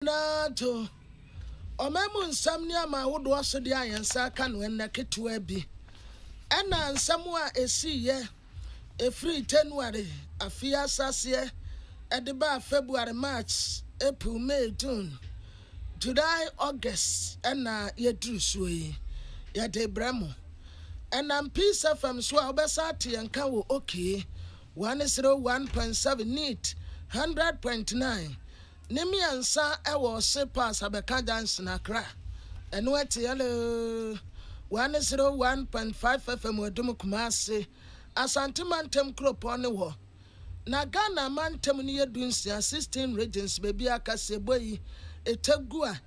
Nato Omemu nsam ma wodo so de ayensa ka no na ketewa bi ena nsam a esiye efri January afia sase e ba February March April May June July August ena yedru so yi ya de bramo ena Peace FM so obesa te yanka wo okay 101.7 neat 100.9 Nimi ansa ewo se pass abeka dance na kra eno ete yale 101.5 FM odum kumase asante mantem kropo ne wo na Ghana mantem ne yedunsia 16 regions baby akase boyi etegu a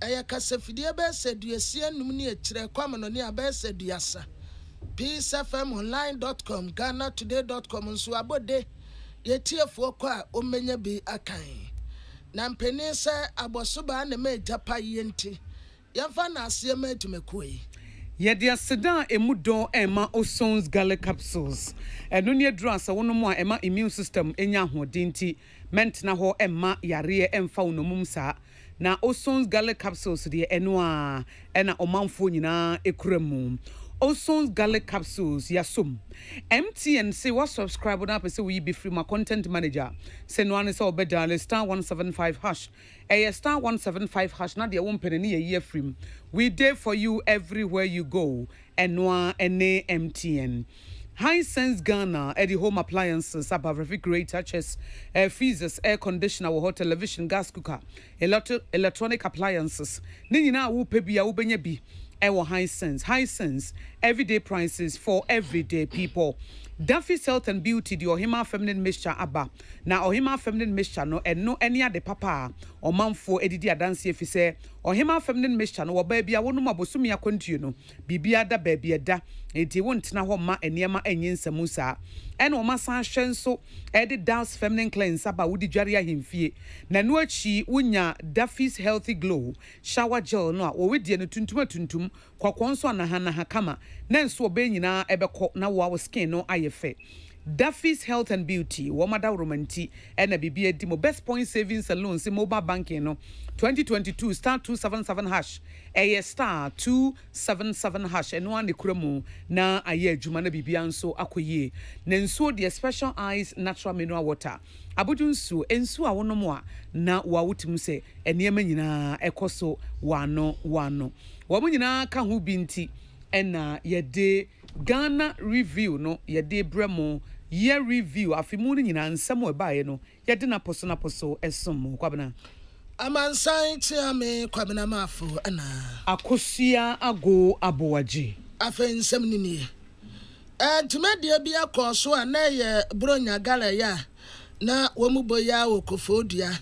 eye kasafidie be seduasie num ne ekire kwamno ne abese duasa peacefmonline.com ghanatoday.com nso abode yetiefo kwa omenya bi akan na mpeni se abosoba na me japa yenti yamfa na ase ma tumekoi Yedi aseda emudo ema Osons Gale capsules eno ne drasa wono mu a ema immune system enya hodinti mentna ho ema yare emfa wonomum sa na Osons Gale capsules de eno a ena omanfo nyina ekuramu Osons Garlic capsules yasum MTN say what subscribe na pese we be free my content manager say no an say obeda *175# *175# na de won pene ne ye free we dey for you everywhere you go enwa ene MTN Hisense Ghana at the home appliances above refrigerator chest freezers air conditioner hot television gas cooker electronic appliances ni nyina wo pe bia wo benya bi Ewa Hisense, everyday prices for everyday people. Duffy's Health and Beauty, the Ohima Feminine Mixture Abba. Now Ohima Feminine Mixture no and no any other papa or mom for Edidi Adansi if you say Ohima Feminine Mixture no baby I won't mabosumi a continue Bibia da baby da it won't na homa and yama and yin samusa and Omasa Shenso Eddie Dance Feminine Cleanse Abba Woody Jaria himfie Nanuachi Unya Duffy's Healthy Glow Shower Gel no or with the tuntum kwa kwanso na hana hakama nenso obenyina ebeko na wo skin no ayefe Duffy's Health and Beauty womada romanti ena bibia di mo best point savings salon si mobile banking no 2022 *277# star 277# eno an ekuremu na aye adwuma na bibia nso akoye nenso the special eyes natural mineral water abudunsu ensu a wonomo a na wawutim se enema nyina ekoso wano wo nyina ka ho binti ena yede Ghana review no yede bremo year review afimu ni nyina nsemo ebaye no yede na poso esom kwabena amansan ti ame kwabena mafo ana akosia ago abowaji afa nsem ni ni tumade bia koso ana ye bronya gala ya na womuboya okofodua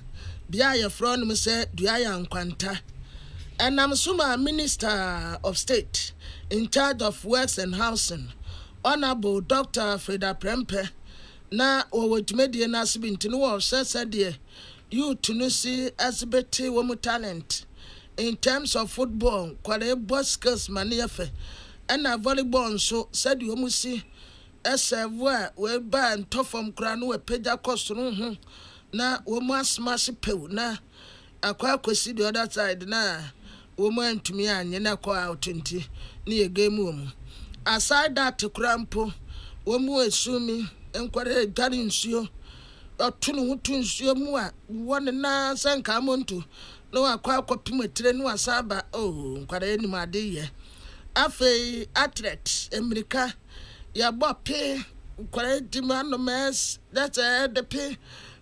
bia ye fronum se dua ya nkwanta enam suma Minister of State in charge of works and housing Honorable Dr. Freda Prempe na owotumedie na asibinti no wo sese you to see asibeti wo talent in terms of football kwale boskers maniefe and volleyball so said you mu si esevo we ba ntofom kra no we pagya cost no ho na wo mu asmash pew na akwa kwesi the other side na wo mu antumi anye na kwa out nti ne ye game mu aside that krampo wo mu esumi enkware gari nsuo otunu hutu nsuo mu a won na sanka monto no akwa akopimotire no asaba nkware ni made ye afi athlete America ya bope nkware dimano mes that's the pay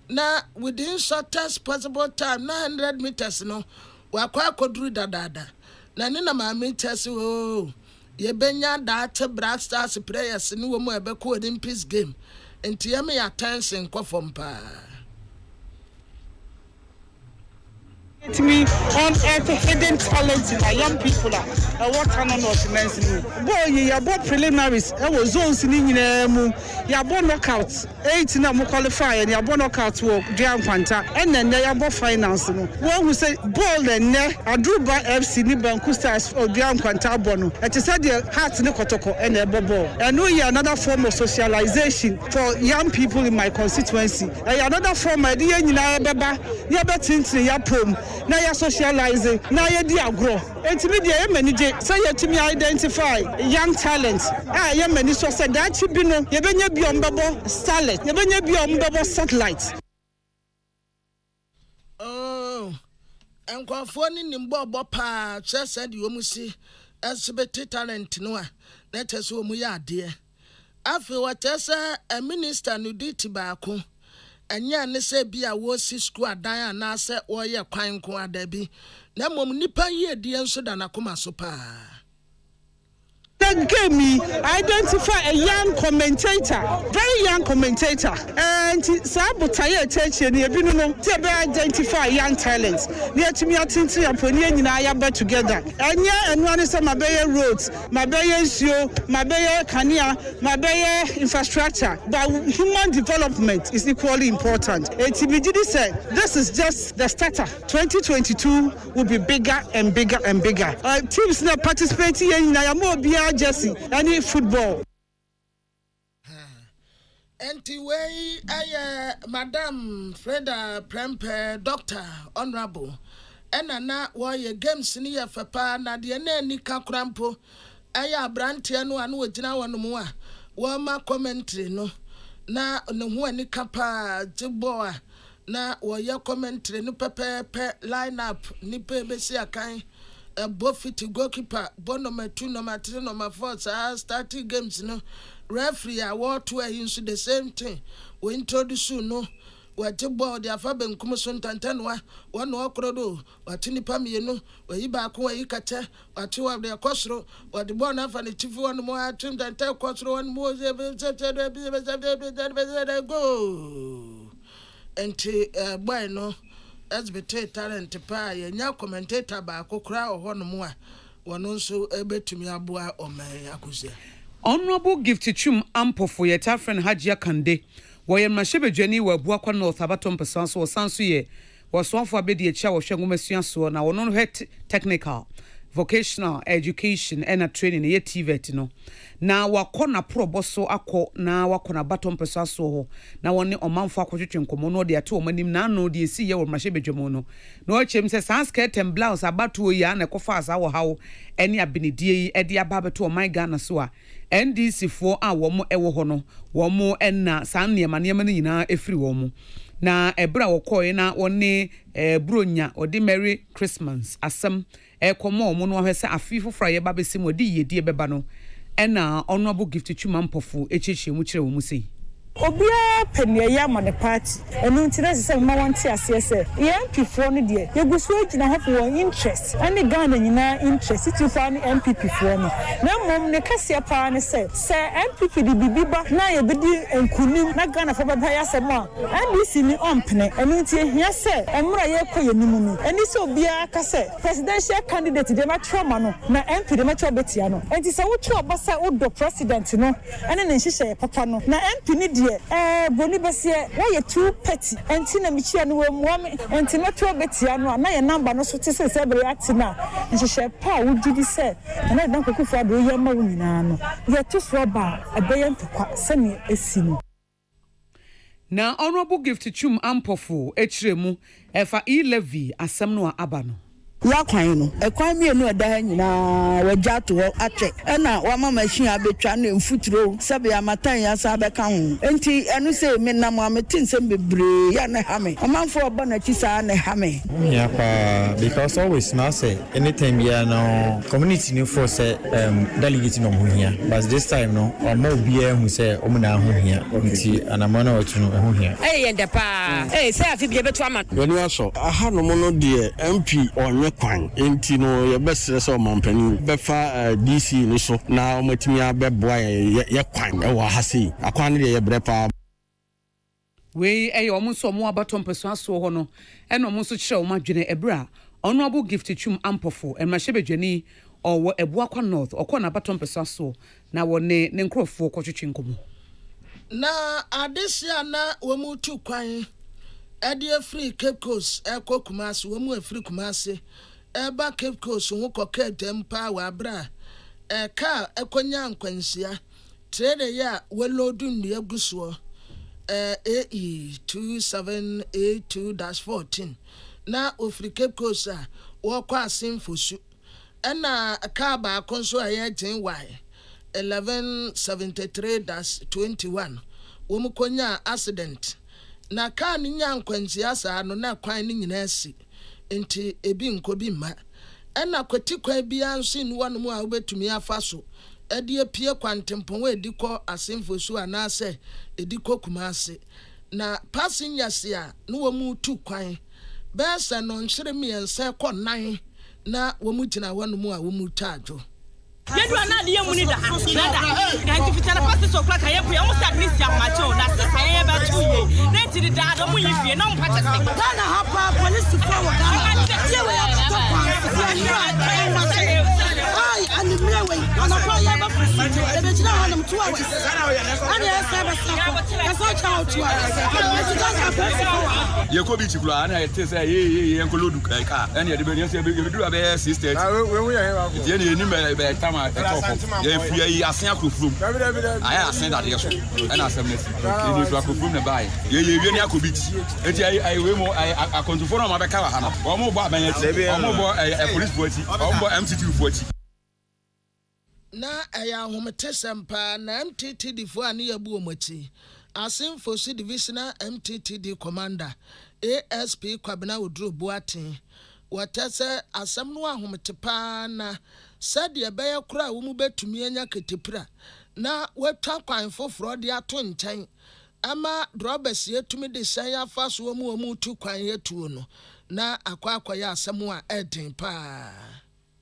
na within shortest possible time 900 meters no wakwa akoduru dadada na ni na ma meters ye benya that Black Stars players ni wo mu ebeko Olympics game enti ya me attention kwafompa It me on earth hidden talents in our young people what can not mention boy ya both preliminaries was zones in mu ya bo knockouts 8 na mo qualify and ya bo knockout work Dian Kwanta and then ya bo finals no one who say ball and Adruba FC ni Banku Stars or Dian Kwanta bono it is said the heart ni kotoko and a ball and no ya another form of socialization for young people in my constituency and another form idea nyina beba ya betintin ya prom na ya socialize na ya di agro entimi de ye mani je say yetimi identify young talents ye mani so say that bi no ye benya bi ombebo starlet ye benya bi ombebo satellite. Oh, enkofo ni nimbo obo pa chese de omu si exhibit talent no a na tese omu ya ade afi wa tese a minister no diti baako enya ne se bia wo si school adan ana se wo ye kwan ko adabi na mom nipa ye die nso da na koma so pa. That gave me identify a young commentator, very young commentator. And Sabutaye Techi and Yabinuno to identify young talents. Near to me, I think we are together. And yeah, and one is my Bayer roads, my Bayer Sio, my Bayer Kania, my Bayer infrastructure. But human development is equally important. ATBGD said this is just the starter. 2022 will be bigger and bigger and bigger. Teams now participating in Nayamo Jersey, any football. Anyway, Madam Freda Prempe, Doctor, Honorable, and na why games near Fapa, Nadia Nani Kakrampo, Aya Brantiano, and Wajina one more. Wama commentary, no. Na no one kapa Jiboa, na waya commentary, no pepe line up, nipe besi Akan. Buffett goalkeeper, bon number 2, number 3, number 4, starting games, no. Referee, I walk to into the same thing. We introduce you, no. What you bought the Fabian Commission Tantanwa, one walk rodo, what Tini Pamiano, where you back where you catch, what you have their costro, what the one of the chief one more trim than tell costro and more go. And bueno. SBT talent pa ye nya commentator ba kokra ohono mu a wono nso ebetumi aboa oman akusia. Honorable Gift Chum Ampofo ye ta friend Hajia Kande wo ye mashebedwani wa Abuakwa North Abatom person so sanso ye wo soafo abedi echa wo hwe ngomasua so na wono het technical vocational education and a training ye TVET no na wakona proboso akọ na wakona baton person so ho na woni omanfo akotwetwe nkomo no de ato omanim na no de esi ye wo mashebedwamo no na o chem se sanskrt and blouse abato ya na kofa asa wo hawo ene abenedie yi ede ababeto oman Ghana so a NDC fo a wo mo ewo ho no wo mo enna san niema niema nyina efiri wo mo na ebra wo koye na woni bronya odi Merry Christmas asem ekomo omo no ahwese afifo fra ye babesim odi yedie beba no ena Honorable Gift Chuma Mpofo echeche mu kire wo mu sei obia penia ya ma ne party enu ntire se ma wonte asese ye MPfo no de ye gusu agina hafo won interest ani Ghana nyina interest ti fa ni MPfo no na mom ne kase pa ne se MPP di bibiba na ye bedi enkunim na Ghana fo baba ya se ma NDC ni ompene enu ntie hia se emra ye koye nimu ni eni se obia ka se presidential candidate de ma trauma no na MP de ma trauma betia no enti se wo tro basa wo do president no ene ne nhihye papa no na MP ni boni besie we too petty enti na michia no wemu enti na to betia no na ye number no so te se react na nhihye pa wo didi se na dan kokufu ado ye ma wo nyina no ye to so ba abeye ntokwa se ne esi no na Honorable Gift Chum Ampofo echiremu efa e-levy asem no aba no ya kwan no ekwan mienu eda ha nyina wagya to atwe na wama machine abetwa na mfuturo sabe amatan ya sa beka ho enti enu se me nam ametin sem bebre ya na ha me amanfo oba na chi sa na ha me yeah pa because always now say anytime ya no community ni for say delegate no ho hia but this time no omo bia hu say omo na ho hia enti anamana otu no ho hia yende pa say afi bia beto ama wani aso aha no mo no de MP onye kwan enti no ye besere so mampani befa DC ni so na omatimi abeboa ye kwan e wa hase akwan ne ye brepa we omo so mo abatom peso aso ho no eno mo so kire o madwene ebra Honorable Gift Chum Ampofo emashebedwani owo Abuakwa North okona abatom peso aso na wone ne nkrofo kwotwetwe nkomo na adesia na wo mu tu kwan ade free Cape Coast Kumasi wo mu free Kumasi eba Cape Coast wo koka dempa wa bra ka ekonya nkwansia trade ya we lodu ndi aguso AE 2782-14 na ofiri Cape Coast a wɔkɔ asemfosu ɛna kaa baako nso a yɛgyen wae 1173-21 wɔn konya accident na kaa ne nya nkwansia saa no na kwan ne nyinaa si nti ebi nko bi ma ɛna kwati kwan bia nso ni wɔn mu a wobetumi afa so ɛde apie kwantempɔn wɔ edikɔ asemfosu anaasɛ edikɔ Kumase na passengers a no wɔn mu tu kwan bɛsɛ no nhyere mmiɛnsa kɔ 9 na wɔn mu gyina wɔn mu a wɔn mu taadwo yedu ana de yemu ni da ha da nti fitana pasi so kra ka ye bu almost at least amacho na sisa ye ba tu ye na ti da do mu yifie na mpa tese Ghana ha pa police for Ghana tie we ya to pa ai ani mlewe ana pa ye ba presidio e be jina ha nam 2 hours ani e se ba sa e so cha 2 hours e ti Ghana police for ye ko bi tikula ana te say ye nkolodu kai ka ani e de be se be du abe 6:30 we ye ni ni be ma ye fia yi asen akrofrum aya asen da de so e na asem nesi ni so akrofrum ne bai ye wie ni akobiti enti ai we mo akontufo no ma be ka wa ha no o mo bo abanyati o mo bo police boati o mo bo MTT boati na aya ahomete sempa na MTTD fo ani yabu omachi asemfosu divisional MTTD commander ASP Kwabena Oduro Boatin watese asem no ahomete pa na sade beye kura wo mu betumi anya ketepira na watwa kwan foforo de ato nkyɛn ama drobers yetumi de hyɛn afa so mu tu kwan yetuo no na akwa ya asem a ɛden pa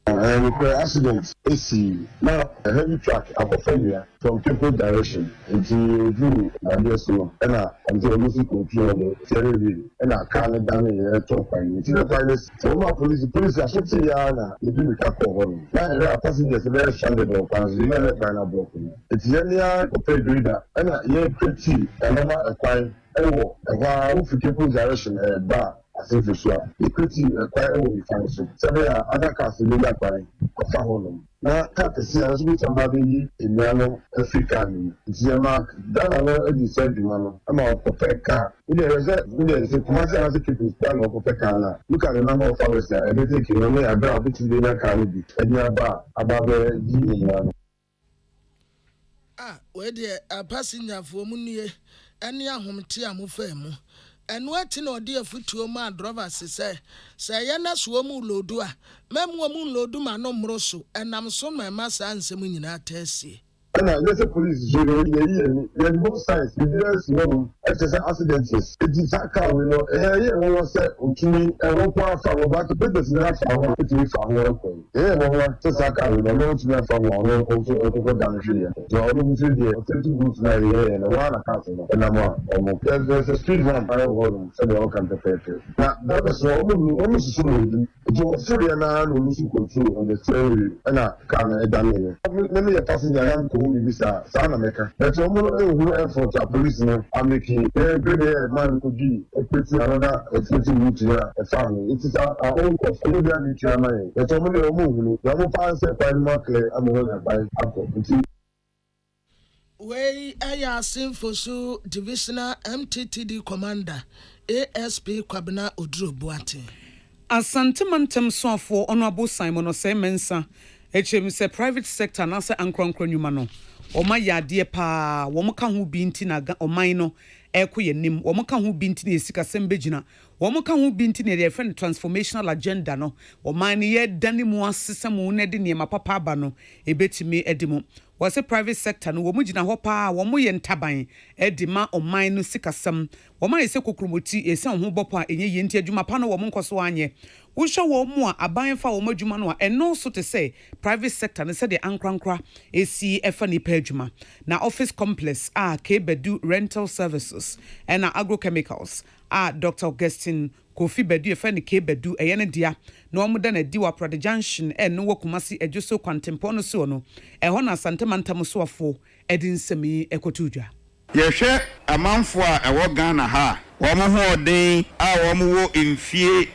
accident AC now a heavy truck abofania from Cape direction into Drew and so and until music control the ferry and a car down in top and the finest former police are shooting yana the people can cover now passengers very stranded on plans the man final broken it's yenya compared reader and a year pretty and a fine and who Cape direction bar asemfosu equity quite we find so several other cars in the line of Holland na kapesi as we somebody in Yano African Zema Dana e said the man ama opeka ile reserve ile se commercial as people plan of opeka na look at the number of hours there everything you know about between the car be enya ba ababe di Yano we dey passenger for mu nie ene ahomte amofa mu enu ati na odi afutuo ma drivers se ye na so mu lodu a memu mu lodu ma no mroso enam so ma ma sa nsem nyina tasie and there's a police zero the both sides the years accidents it is a car we know was utumi and one for about to put this not for it is for one one just a car we know to for one also down here so all the the 30 goods na here and one account and I'm there's a street one I hold so they all can prepare now that was almost so so na no lose control on the steering and I can damage let me a passenger bisa sana meka but omo effort a police no ameki every man could be a pretty another expensive route here a family it is our own cost we be the chairman but omo no pass a final clear am no buy up we aya asemfosu divisional MTTD commander ASP Kwabena Oduro Boatin Asante mantem soafo Honorable Simon Osemensa se private sector na se ankronkro nyuma no oma yade pa wo mo ka ho binti na oman no ekoye nim wo mo ka ho binti na esika sembegina wo mo ka ho binti na different transformational agenda no oman ne ye dane mu asesam ne de ne mapapa aba no ebetimi edimo wase private sector no wo mo gina ho pa wo mo ye ntaban edima oman no sikasam wo ma yese kokromoti ese ho bopo a enye ye nti adwuma pa no wo mo nkoso anye wo hwe wo mo a aban fa wo madwuma no a eno so te say private sector no say de ankrankra esi efa ni pa adwuma na office complex a Kebedu rental services and agrochemicals a Dr. Augustine Kofi Bedu efa ni Kebedu eyene dia na omo da na diwa Prada Junction no Kumasi ejuso kwantempo no so no eho na santemantam so afo edin semi ekotudwa yehwe amanfo a ewo Ghana ha wo mo ho odin a wo mo wo mfie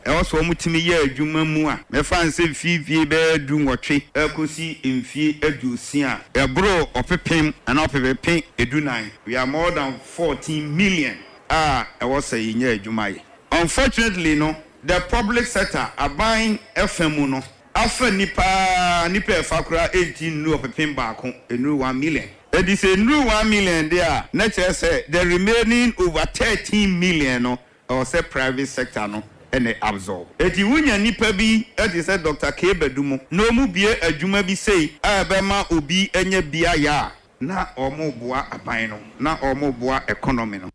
ewo so mutimi ye adwuma mu a me fanse fifie be du nwotwe akosi mfie adusia ebro opepem ana opepem edunan we are more than 14 million ewo say ye adwuma ye unfortunately no the public sector aban FM no afa nipa efakura 18 no pepin baako enu 1 million. It is a new 1 million there. Nature say the remaining over 13 million no or say private sector no and they absorb. Eti wunya nipa bi eti say Dr. K Bedumo no mu bie adwuma bi say abema obi enye bia ya na omo boa aban no na omo boa economy no.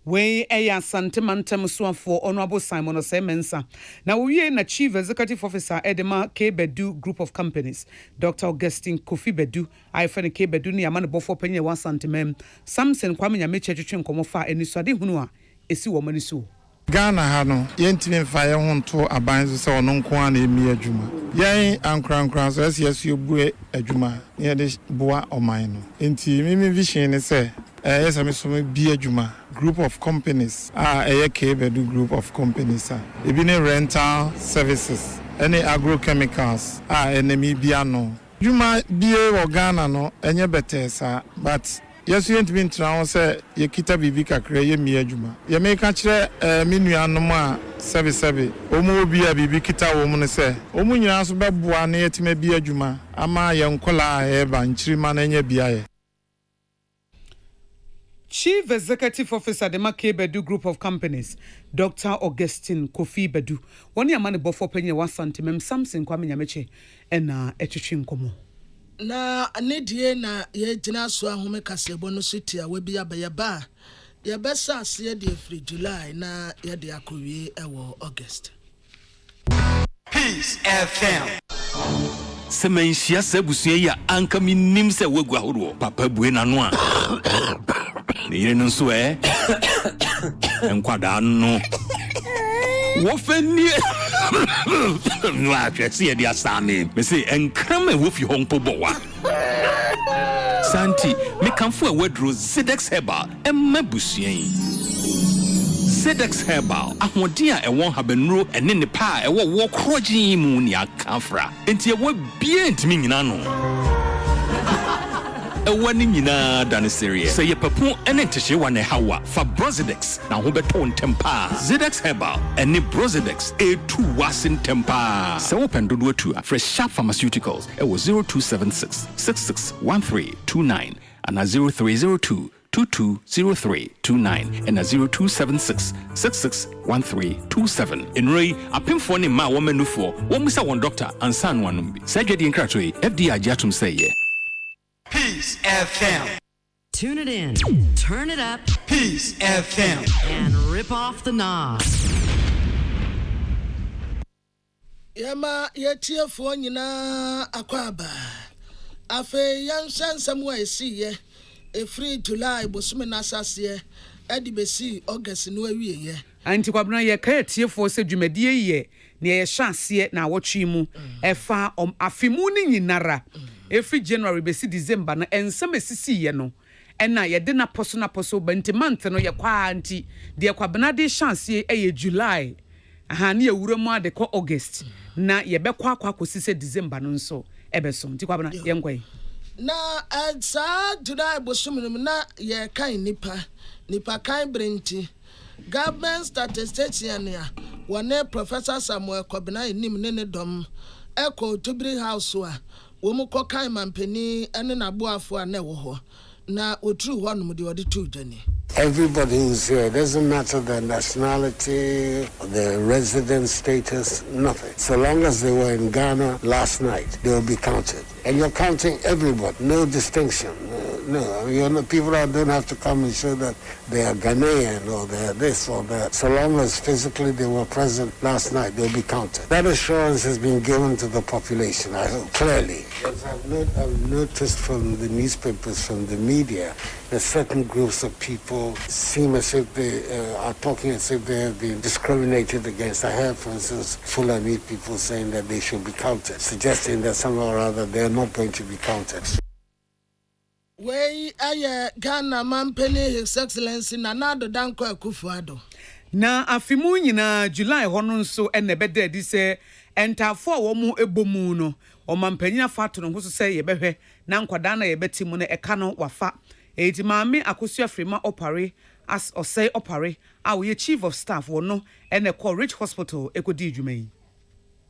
We eya santimantem suafo Honorable Simon Osemensa. Na we na Chief Executive Officer Edema K Bedu Group of Companies. Dr. Augustine Kofi Bedu. I find K Bedu ni amane bofo penye 1 santimem. Samson Kwame Nyameche twetwe nkomofa enisade hunu a esi wo mani so. Ghana ha no yentimi mfa ye ho nto aban so se ono nko a na emi adwuma yen ankran so ese obue adwuma ye de boa oman no enti mimi vision ne se yes me so bi adwuma group of companies K Bedu group of companies ebi ne rental services any agrochemicals enemy bia no adwuma bie wo Ghana no enye betesa but yes, you ain't been trying to say you kita bibi kakra ye mi adwuma. Ye me ka kire me nuanom a sebe omo bi a bibi kita wo mu ne se omo nyina so beboa na yetima bi adwuma ama ye nkola e ba nchirima na nya bia ye. Chief Executive Officer the K Bedu Group of Companies, Dr. Augustine Kofi Bedu. Woni amane bofo penye 1 santimem Samson Kwame Nyameche na etwetwe nkomo. Na anedie na ye gyina so ahome kasebo no siti a webi abayaba ye besa ase de free July na ye de akowie ewo August. Peace FM. Semenhia sebusua ya anka minim se wegu ahoro papa bue na no a ne yire no so enkwada no wo fani no atwese ye dia sane me say enkrama wo fi honpo bowa santi me kanfo a wadro Zedex Herbal emabusuan Zedex Herbal ahoden a ewon habanuro ene ne pa a ewo wo krogin mu ni akafra enti ewo bie ntimi nyina no ewani nyina dan serious say papu ene ntehye wa ne hawa fa Brozidex na ho beto ntempa Zedex Herbal ene Brozidex e2 wasin tempa se wo pendodo atu fresh sharp pharmaceuticals ewo 0276 661329 and 0302 220329 and 0276 661327 enrei apemfo ne ma wo manufo wo musa won doctor ansan wanum bi sajwedi nkratoi FDA ajatum say ye. Peace FM. Tune it in, turn it up, Peace FM, and rip off the knobs. Yama yetiefo nyina akwaba afe yanshansam wa esiye free July bosume na asase edibesi August no awieye anti kwabna ye ka etiefo se dwumadie ye ne ye hyaase na awotwe mu efa afemu ni nyinara every January besi December na ensem esisi ye no ena ye de na poso banti month no ye kwa anti de kwabna de hyaase eye July aha ne ewura mu ade ko August na ye bekwa akosise December no nso ebeso nti kwabna ye nkwan na sa July bosumnum na ye kan nipa kan brenti government statistics ya one Professor Samuel Kobina enim ne dom eko Tubri House a wo mu kokan mampani ene na boafo a na wo ho na otru ho no de ode tu dani. Everybody who's here, it doesn't matter their nationality, their resident status, nothing. So long as they were in Ghana last night, they will be counted. And you're counting everybody, no distinction. No, people don't have to come and show that they are Ghanaian or they are this or that. So long as physically they were present last night, they'll be counted. That assurance has been given to the population, I hope, clearly. As I've noticed from the newspapers, from the media, that certain groups of people seem as if they are talking as if they have been discriminated against. I heard, for instance, Fulani people saying that they should be counted, suggesting that somehow or other they are not going to be counted. Wey Ghana mampeni His Excellency Nana-Addo Dankwa Akufo-Addo. Na afimu nyina July hono nso ene bede di se entafo wo mu ebomu no o mampanyina fato no so se ye behwe na nkwada na ye beti mu no eka no wafa eti maame akosua frima opare as Osei Opare, our chief of staff, wono, and a call Rich Hospital, Ekodi Jumei.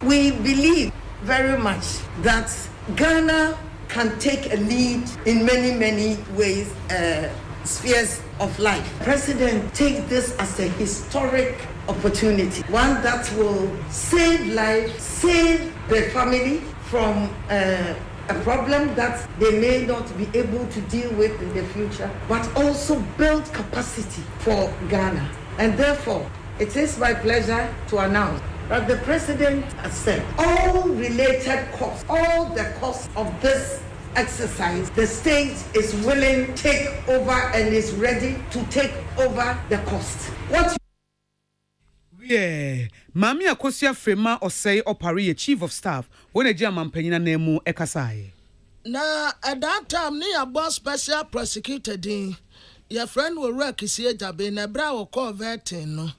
We believe very much that Ghana can take a lead in many ways, spheres of life. President, take this as a historic opportunity, one that will save life, save the family from a problem that they may not be able to deal with in the future, but also build capacity for Ghana. And therefore, it is my pleasure to announce that the president has said all related costs, all the costs of this exercise, the state is willing to take over and is ready to take over the cost. What? Yeah, Mami Akosia Frema Osei Opare, chief of staff, when a German penina nemu ekasai. Na at that time, ni a boss special prosecutor din. Your friend will work is here jabe na bra will call vetting no.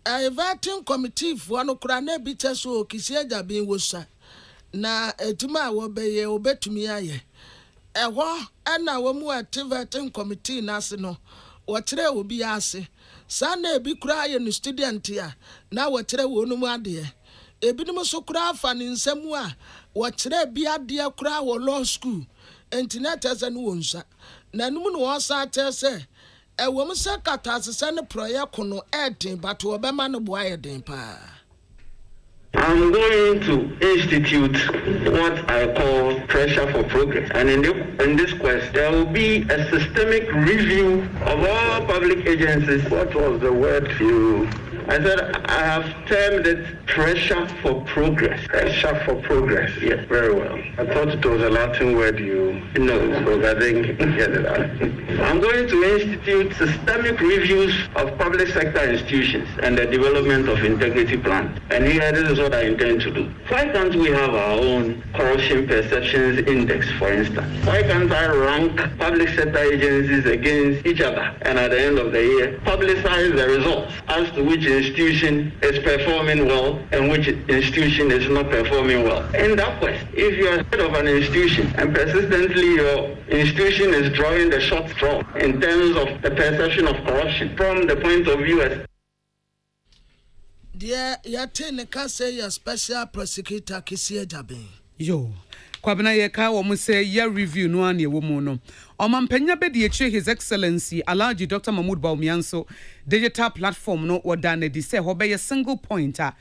A vetting committee for no krane bitter so kisia jabe wosa. Na etuma wo beye obetumi aye. Eho na wo mu vetting committee nase no. Wotre obi ase. Sana ebi kura ye no student ya na wotre wo no mu ade. Ebinim so kura fa ne nsemu a wotre bi ade kura wo law school. Internet as an wonsa. Na numu no wasa tese e wo mu se katasese ne project no edin but wo be ma no boa edin pa. I'm going to institute what I call pressure for progress. And in this quest, there will be a systemic review of all public agencies. What was the word you... I said I have termed it pressure for progress. Pressure for progress. Yes, very well. I thought it was a Latin word you know, so I didn't get it out. I'm going to institute systemic reviews of public sector institutions and the development of integrity plans. And here, this is what I intend to do. Why can't we have our own corruption perceptions index, for instance? Why can't I rank public sector agencies against each other? And at the end of the year, publicize the results as to which institution is performing well and which institution is not performing well. In that quest, if you are head of an institution and persistently your institution is drawing the short straw in terms of the perception of corruption from the point of view as dear Yatene Kase, your special prosecutor Kisia Jabe. Yo. Kwabena yeka wo mu say year review no an ye wo mu no omampanya be de eche His Excellency Alhaji Dr. Mahmoud Bawumianso digital platform no woda na di say ho be single pointer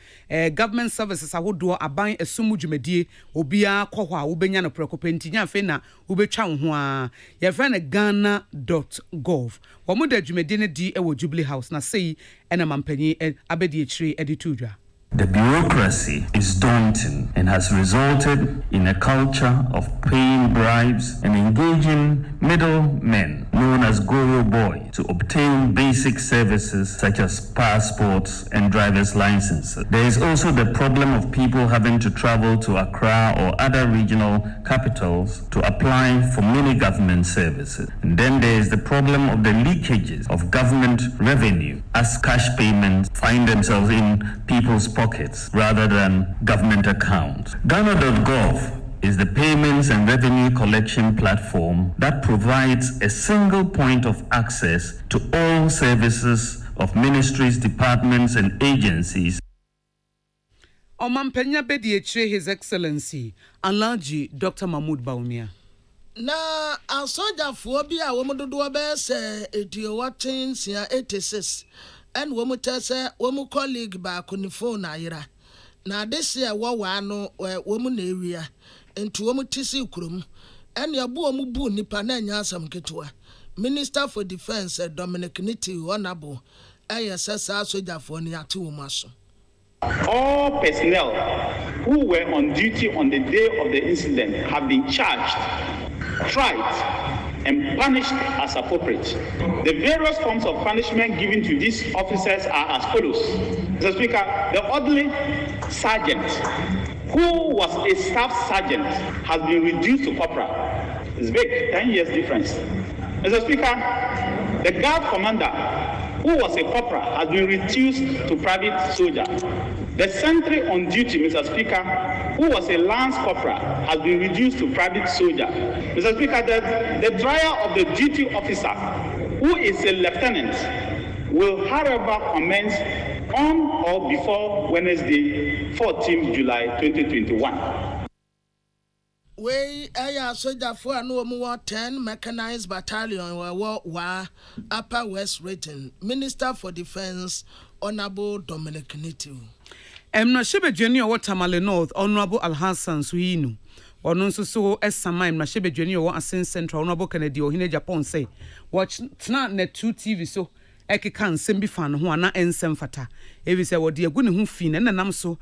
government services ahodo aban esumu dwumadie obia kwoho a wo benya no prekopenti nya fe na wo betwa wo ho a ye fe na ghana.gov wo mu da dwumadie ne di e wo Jubilee House na sei ena mampanyi abedi echire editudwa. The bureaucracy is daunting and has resulted in a culture of paying bribes and engaging middlemen known as Goro Boy to obtain basic services such as passports and driver's licenses. There is also the problem of people having to travel to Accra or other regional capitals to apply for many government services. And then there is the problem of the leakages of government revenue as cash payments find themselves in people's pockets rather than government accounts. Ghana.gov is the payments and revenue collection platform that provides a single point of access to all services of ministries, departments, and agencies. Omampenya bedi echire His Excellency Alhaji Dr. Mahmoud Bawumia. Na asojafo bi a wo mododo be se etiowatin sia 86 and wo mutese wo mu colleague ba ko ni phone ayira na this year wo wa no wo mu na ewia enti wo mu tisi kurom en ya bu wo mu bu nipa na nya asam ketewa Minister for Defense Dominic Niti Honorable ayesesa asojafo ni ate wo maso. All personnel who were on duty on the day of the incident have been charged, tried, and punished as appropriate. The various forms of punishment given to these officers are as follows. Mr. Speaker, the orderly sergeant, who was a staff sergeant, has been reduced to corporal. It's big, 10 years difference. Mr. Speaker, the guard commander, who was a corporal, has been reduced to private soldier. The sentry on duty, Mr. Speaker, who was a lance corporal, has been reduced to private soldier. Mr. Speaker, the trial of the duty officer who is a lieutenant, will however commence on or before Wednesday, 14th July 2021. We aya soldier for no more 10 mechanized battalion wa Upper West Region. Minister for Defense Honorable Dominic Nitu. Emna Shebe Junior Watermale North Honorable Alhassan Suinu. Ono nso so esama Emna Shebe Junior wa Asin Central Honorable Kennedy Ohine Japan say watch tna net 2 TV so ekeka nsem bi fan ho ana ensem fata ebi se wode agu ne ho fi na nam so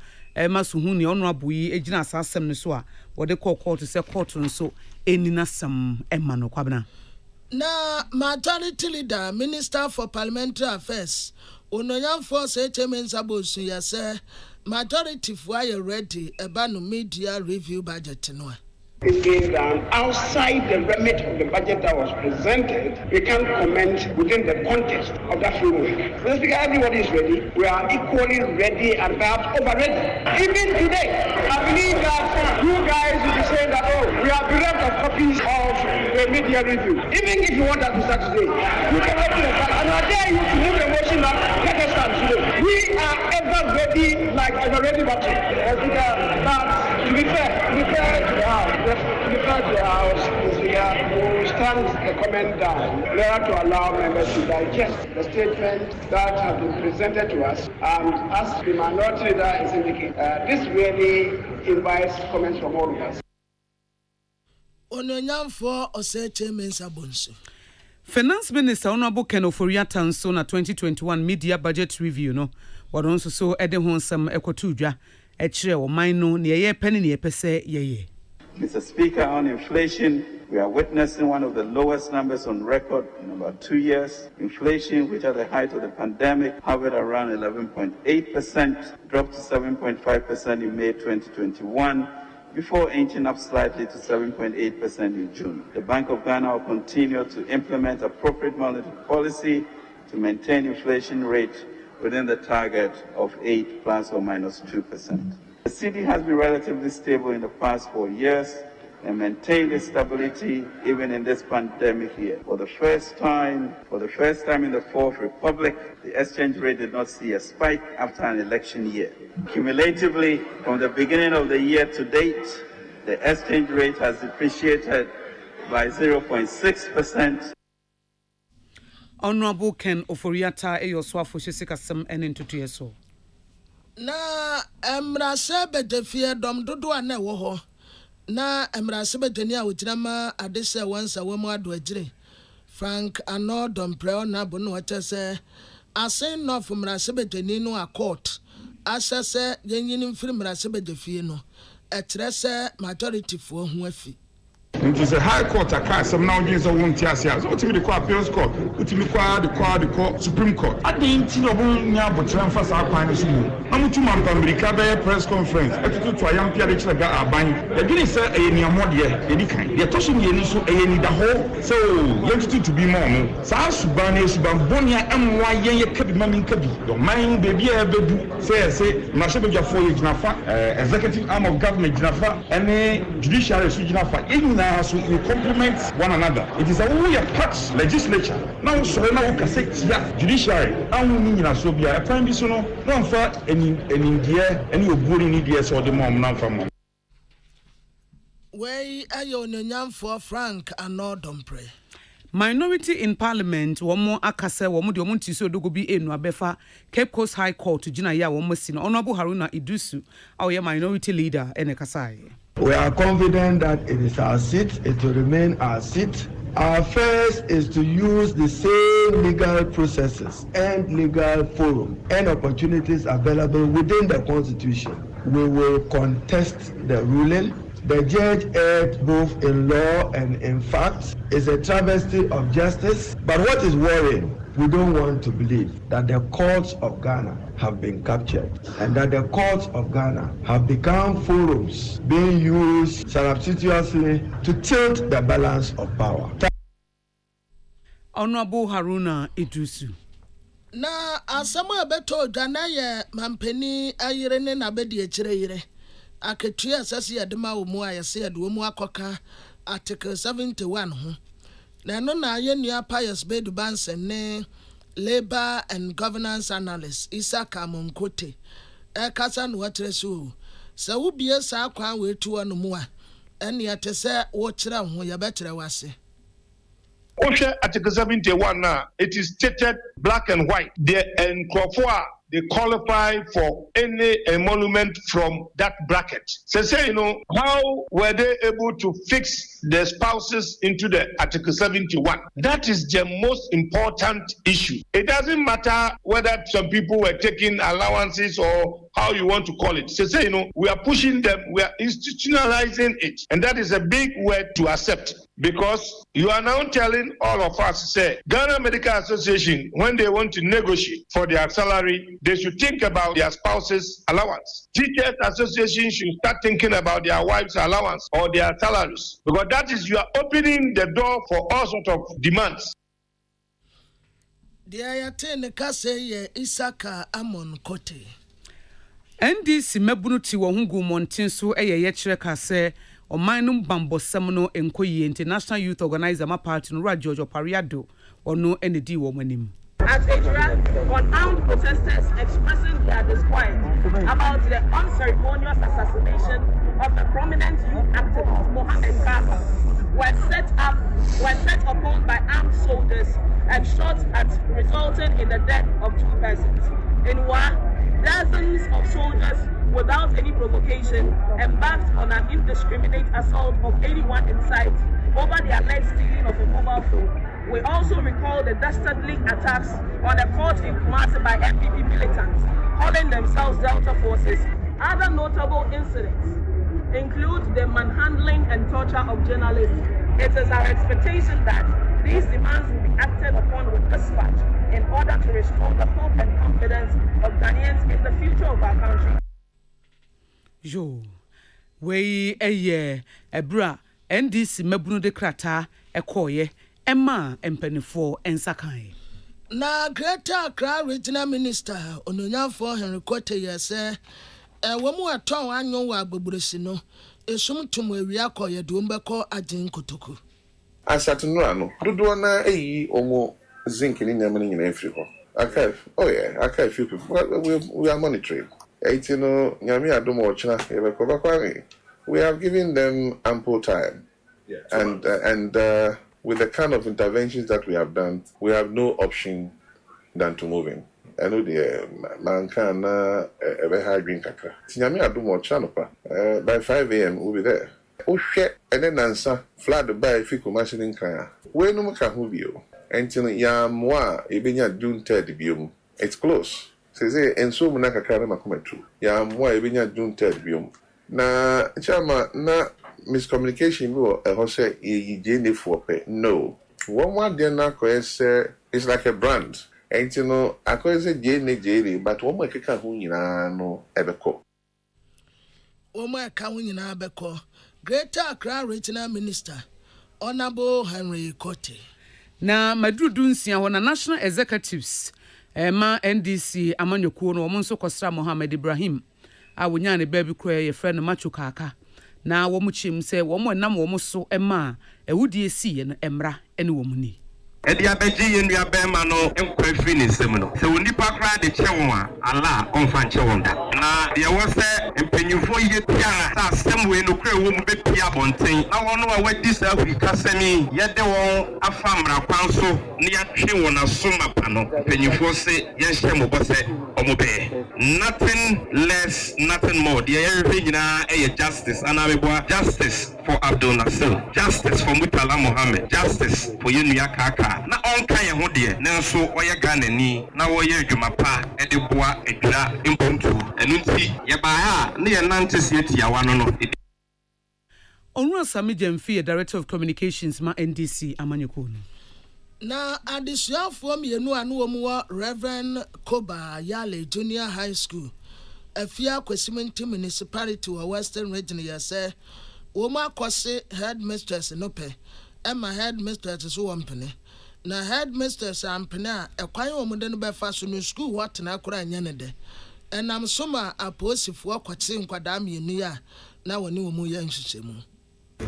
maso hu ne Honorable yi egina asasem ne so a wode court se court nso enina sam emma no kwabena na majority leader Minister for Parliamentary Affairs Onoyan Force Mensabosu ya say majority for are ready about no media review budget no. It came down outside the remit of the budget that was presented. We can't comment within the context of that framework. Mr. Speaker, everybody is ready. We are equally ready and perhaps over ready. Even today, I believe that you guys will be saying that, oh, we are bereft of copies of the media review. Even if you want that to start today, you can open the file. And I dare you to move the motion that let us start today. We are ever ready like ever ready battery. But to be fair to the House, we stand the comment down in order to allow members to digest the statement that has been presented to us. And as the minority leader is indicating, this really invites comments from all of us. Ononyamfo Oseche Mensabonso. Finance Minister Honorable Ken Oforiatta nso na 2021 media budget review no wadon nso so ede ho nsam ekotudwa ekire wo man no ne ye pene ne pese ye. Mr. Speaker, on inflation, we are witnessing one of the lowest numbers on record in about 2 years. Inflation, which at the height of the pandemic hovered around 11.8%, dropped to 7.5% in May 2021, before inching up slightly to 7.8% in June. The Bank of Ghana will continue to implement appropriate monetary policy to maintain inflation rate within the target of 8 plus or minus 2%. The city has been relatively stable in the past 4 years and maintained its stability even in this pandemic year. For the first time in the Fourth Republic, the exchange rate did not see a spike after an election year. Cumulatively, from the beginning of the year to date, the exchange rate has depreciated by 0.6%. Honorable Ken Oforiatta eyoswafo hyesikasem enentutu yeso. Na emrase bedefie dom dodo ana wo ho na emrase bedeni a wojinama adese wansa wemu ado agire Frank Ano Dompre na bo no wetese asen no from emrase bedeni no a court asese yenyini mfiri emrase bedefie no etrese majority fo ho afi. It is a high court a some now years of one tiasia. So to the appeals court, to the court, Supreme Court. At the Intino but transfers our finance. I'm to Mampamrica press conference. I took to a young Pierre are buying. The guinea say a near modia, any kind. They're touching the initial a need the whole. So you to be more. South Subanes, Bambonia, and why ye could mammy could be. Your mind, baby, say, Mashabaja for Jinafa, executive arm of government Jinafa, and a judiciary Jinafa. Now, so we complement one another. It is a way part legislature. Now, so now we can say, judiciary. And we need to be a prime minister. No, for any India, any good in India, so the mom now from. Way ayo for Frank Ano Dompre. Minority in Parliament, one more akase, one more the so dogo bi enu abefa Cape Coast High Court to Jina ya one more sin. Honorable Haruna Idusu, our minority leader, ene kasai. We are confident that it is our seat, it will remain our seat. Our first is to use the same legal processes and legal forum and opportunities available within the Constitution. We will contest the ruling. The judge erred both in law and in fact. It's a travesty of justice. But what is worrying, we don't want to believe that the courts of Ghana have been captured and that the courts of Ghana have become forums being used surreptitiously to tilt the balance of power. Honorable Haruna Idusu. Na asama beto dana ye mampeni ayire na bedi echire yire. Aketua asasi yadema omu ayese yadu omu akoka Article 71 ho. na no na ye nua Pius Bedu Bansen ne labor and governance analyst Akan Kote kasa no watreso se wo bie sa kwan we tu no mu a ene yate se wo kire ho ye betre wase. Article 71 now, it is stated black and white. They qualify for any emolument from that bracket. So say, how were they able to fix their spouses into the Article 71? That is the most important issue. It doesn't matter whether some people were taking allowances or how you want to call it. So say, we are pushing them, we are institutionalizing it. And that is a big word to accept. Because you are now telling all of us, say, Ghana Medical Association, when they want to negotiate for their salary, they should think about their spouse's allowance. Teachers Association should start thinking about their wives' allowance or their salaries. Because that is, you are opening the door for all sorts of demands. The Ayatene Kase Akan Kote. NDC mebunuti wo hungu montin so ye kire kase omanum bambosam no enkoyi International Youth Organizer ma party no George Pariado ono enedi wo manim. As a draft on armed protesters expressing their disquiet about the unceremonious assassination of a prominent youth activist, Mohammed Kaba, were set upon by armed soldiers and shot at, resulting in the death of 2 persons. In Wa, dozens of soldiers, without any provocation, embarked on an indiscriminate assault of 81 in sight over the alleged stealing of a mobile phone. We also recall the dastardly attacks on a court in Kumasi by MPP militants, calling themselves Delta Forces. Other notable incidents include the manhandling and torture of journalists. It is our expectation that these demands will be acted upon with dispatch in order to restore the hope and confidence of Ghanaians in the future of our country. Yo, we ebra NDC mebunu de krata ekoye ema empenifo ensakan. Na Greater Accra Regional Minister Ononyafo Henry Kote yese womu aton anyo wa agbogborosi no esum tum awia koye dumbeko agin kotoku. Asatunu ano dodo na eyi omo zinc ni nyama ni nyina efiri ho. Archive few people we are monitoring. Nyami adomo ochina yebeko kwani. We have given them ample time. Yeah, and with the kind of interventions that we have done, we have no option than to move in. I know the man can a very high green kakra. Nyami adomo ochina by 5 a.m. we'll be there. And then answer flood by fiku machine kaya. We no maka hubio. Until ya mwa ebenya June 3rd biom. It's close. Say and so munaka kare makometu. Ya mwa ebenya June 3rd biom. Na chama na miscommunication go say ye jene for pe. No. One more day na ko it's like a brand. And ako say jene but one more keka hu nyina no ebeko. One more ka hu nyina ebeko. Greater Accra Regional Minister Honorable Henry Kote. Na madrudu nsia ho na national executives ma NDC amanyokuo no omo nso kosra Mohammed Ibrahim a wonya ne baby kura ye friend Macho Kaka na wo mu chim se wo mo nam wo mo so ma ewudie si ye no emra ene wo mu ni edi abeji ye nua bema no enkwa firi ne nsem no se wonipa kra de kyewon a ala onfa nkyewon da na de wo se empenyufo ye tia sa asem we no kra wo mu bepia bonten na wono a wadi sa Afrika semi ye de won afamra kwan so ne ya twe won asoma pa no empenyufo se ye hye mo bo se omobe nothing less nothing more de ye hwe nyina justice anabeboa justice for Abdul Nasir, justice for Mutala Mohammed, justice for Yenua Kaka. Na onka ye ho de nanso oye Ghana ni na woye adwuma pa e de boa edura impuntu enu nti ye ba ha ne ye nante se atia wa no Onru Sami Jemfi, Director of Communications ma NDC amanyeko no. Na adisuafo mienu anu omuwa Reverend Koba Yale Junior High School afia Kwesiminti Municipality wa Western Region yase Woma kwase headmistress nope Emma headmistress so wampene na headmistress ampene a ekwan omude no befa so no school what na akora anya ne de enam soma aposifo akwate nkwada mienu ya na woni wo mu ya nhwehwemu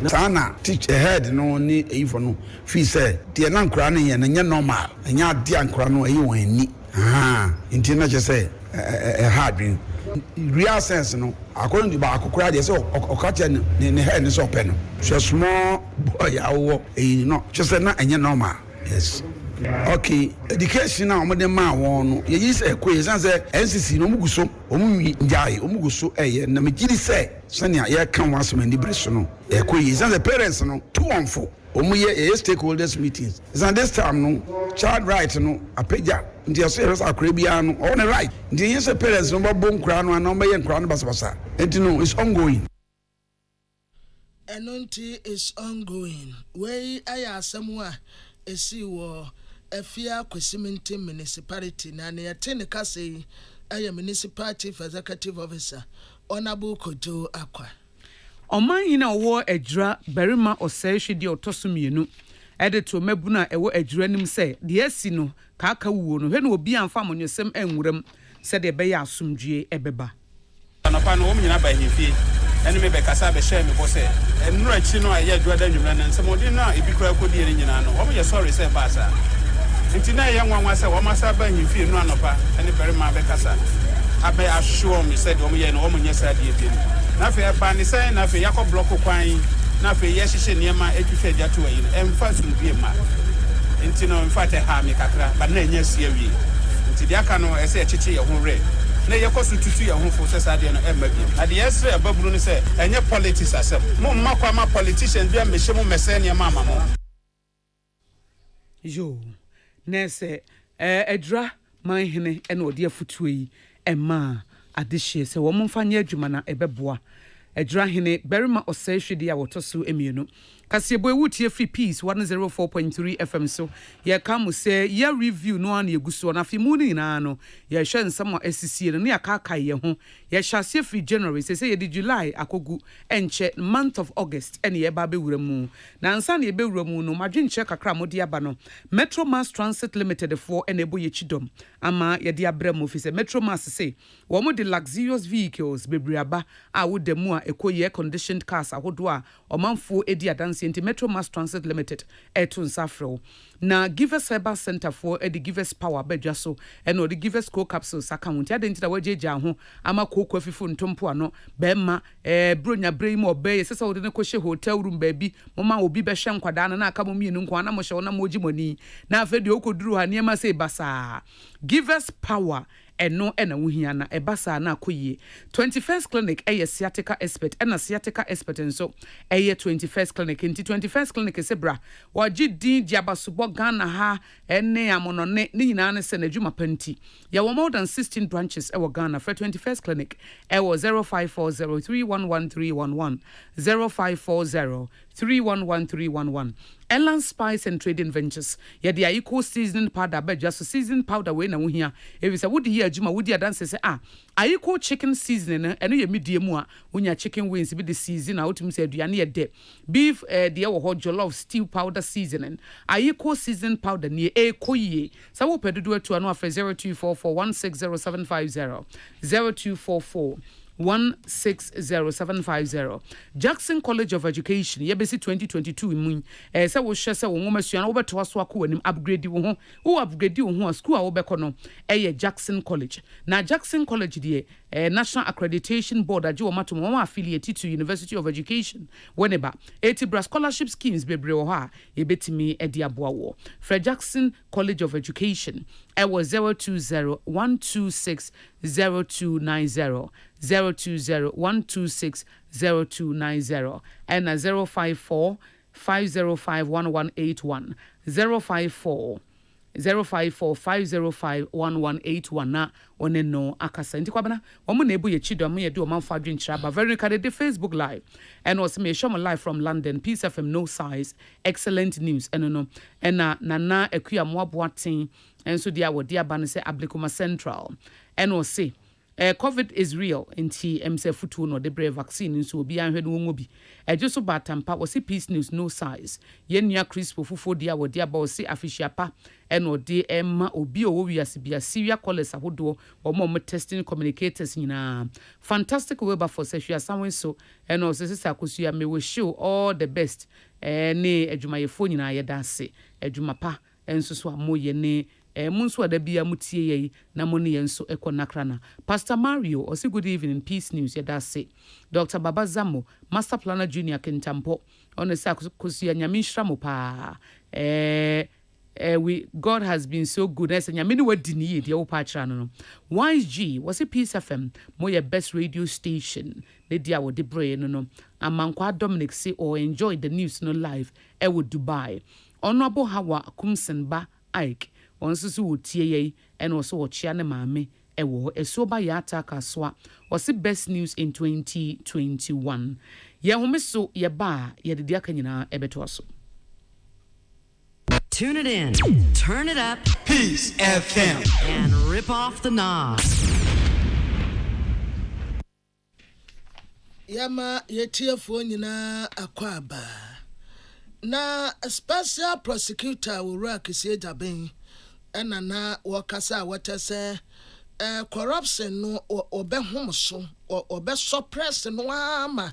Sana teach a head no ni even no fi say the nan kra no ye na normal nya ade ankra no ayi wan ni nti na je say hard real sense no according to ba akokora de say okache ne head ni so pe no so small boy awo no just say na nya normal yes. Okay, education na omo de ma won no ye yi say ko ye san say NCC no muguso omu njai omuguso na me giri say sania ye kan wasem ni breso no e ko ye san say parents no two on four omu ye stakeholders meetings san this time no child right no apeja nti so ye say akra bia no on the right nti ye say parents no bo nkra no na ye nkra no basabasa nti no it's ongoing. Enonti is ongoing wey aya asemu a esi wo Efia Kwesiminti Municipality na ne yɛte kase ɛyɛ Municipal Chief Executive Officer Honorable Kojo Akwa. Ɔman yi na ɔwɔ adwira barima ɔsɛe hwedi ɔtɔso mmienu ɛde to mabuna ɛwɔ adwira nim sɛ deɛ asi no kaaka wuo no hwɛ no obi amfa amonyesɛm ɛnwuram sɛ deɛ ɛbɛyɛ asomdwie ɛbɛba. Anɔpa no wɔn nyinaa ba ahemfie ɛne me bɛkasa bɛhyɛ me bɔ sɛ nnura akyi no a ɛyɛ adwira da nnwumra no nsɛmɔden no a ebi kora kɔdie no nyinaa no wɔn yɛ sɔre sɛ baasa nti na yɛ nwanwa sɛ wɔn asa ba ahemfie no anɔpa ɛne barima bɛkasa abɛ ahwehwɛ wɔn sɛ deɛ wɔn yɛ no wɔn nyɛ saa deɛ bi no na afei ɛba ne sɛn na afei yɛakɔ blɔko kwan na afei yɛhyehyɛ nneɛma atwitwa agya to ayi no ɛmfa sumdue ma nti no mfa tɛ ha me kakra ba na ɛnyɛ asi awie nti deɛ aka no ɛsɛ ɛkyekye yɛ ho werɛ na yɛkɔ so tutu yɛ ho fo sɛ saa deɛ no ɛmma bi adeɛ ɛsrɛ ɛbaburu no sɛ ɛnyɛ politics asɛm mo mma kɔ ama politicians bi a mehyɛ mo mmɛsɛ nneɛma ama mo yo nese adwira manhene ene odi afutuo yi ema adehye se wo momfa nya adwuma na ebeboa adwira hene berima osai hwede ya wotoso emienu kasebo ewutie free peace 104.3 FM so ye kam say ye review no an yeguso na fi mu ni na no ye hwe nsam a asisie no ne akaka ye ho ye hyase free January say ye di July akogu enche month of August ene ye ba bewura mu na nsa na ye bewura mu no madwenche kakra modi aba no Metro Mass Transit Limited for ene bo ye chidom ama ye di abrem office Metro Mass say wo mo de luxurious vehicles bebriaba a wo de mu a ekoye conditioned cars ahodo a omanfo edi adanse nti Metro Mass Transit Limited etun safro na Givers Cyber Center for the Givers Power bedwa so eno the Givers Co capsules account adenti da wajeja ho ama kokwa fifu ntompo ano bema bronya brem obey sesa wo de ne kohye hotel room baabi moma obi be hwe nkwada na aka mo mienu nkwa na mo hye na mo gimoni na afedi okoduru ha niema se basa Givers Power eno ena wuhia na ebasa na akoyie 21st clinic sciatica expert ena sciatica expert nso 21st clinic nti 21st clinic sebra waji din diabasobo Ghana ha ene amonone ni nyina ne se na dwuma panti ya wo more than 16 branches ewo Ghana for 21st clinic ewo 0540311311 0540311311 Elan Spice and Trading Ventures ya the Aiko seasoning powder be just seasoning powder we na wo hia e bi se wo di adwuma wo di adanse se Aiko chicken seasoning eno ye mediemu a wonya chicken wings bi the season a wotum se aduane ye de beef de wo hot jollof stew powder seasoning Aiko seasoning powder ne ekoyie sa wo pedodo atu ano afa 0244160750 0244160750 Jackson College of Education yebesi 2022 mun se wo hye se wo ngomasua wo beto aso akọ wanim upgrade wo ho wo upgrade wo ho school a wo bekọ no Jackson College na Jackson College de National Accreditation Board aje wo mato mo affiliate to University of Education whenever 80 bra scholarship schemes bebre wo ha yebetimi edi aboa wo Fred Jackson College of Education was 020-126-0290 020-126-0290 and 054-505-1181 054-505-1181 na one no akasa nti kwabana omo na ebu ye chidom ye do manfa dwenchira ba very card the Facebook live and also me show me live from London Peace FM no size excellent news and no and na akua mo aboaten and so dia wo dia ba no say Ablikuma Central and o say COVID is real. Nti emse futu no de brave vaccine nso obi anhwe no ngo bi. Ejo so batampa wo se peace news no size. Ye nua crispo fufo dia wo dia ba wo se afihyiapa eno de emma obi o wo wiase bia serious callers ahodo wo mo testing communicators nyina. Fantastic weber for sehua sanwe so eno se sisa akosua me we show all the best. Ne adwumayefo nyina ye dase. Adwumapa enso so amoye ne munso adabia mutie yi na mo ne yenso ekonakrana. Pastor Mario osi good evening peace news ye dase. Dr. Baba Zamo Master Planner Junior Kentampo on sa kusia nyamishra mo pa God has been so good. As nyamini wadi ni de wo pa kra no. Wise G was a Peace FM mo your best radio station. Ne dia wo de bre no. Amankwa Dominic say or enjoy the news no live e wo Dubai. Honorable Hawa Kumsen Ba Ike on susu wo tie ye and also wo chia ne maame e wo esoba ya ataka soa was the best news in 2021. Ye homeso ye ba ye de dia kanyina e beto so. Tune it in, turn it up, Peace FM, and rip off the knob. Yama yetiefo nyina akwaba. Na special prosecutor will work Jaben na wakasa watase corruption no obehom so obe suppress no ama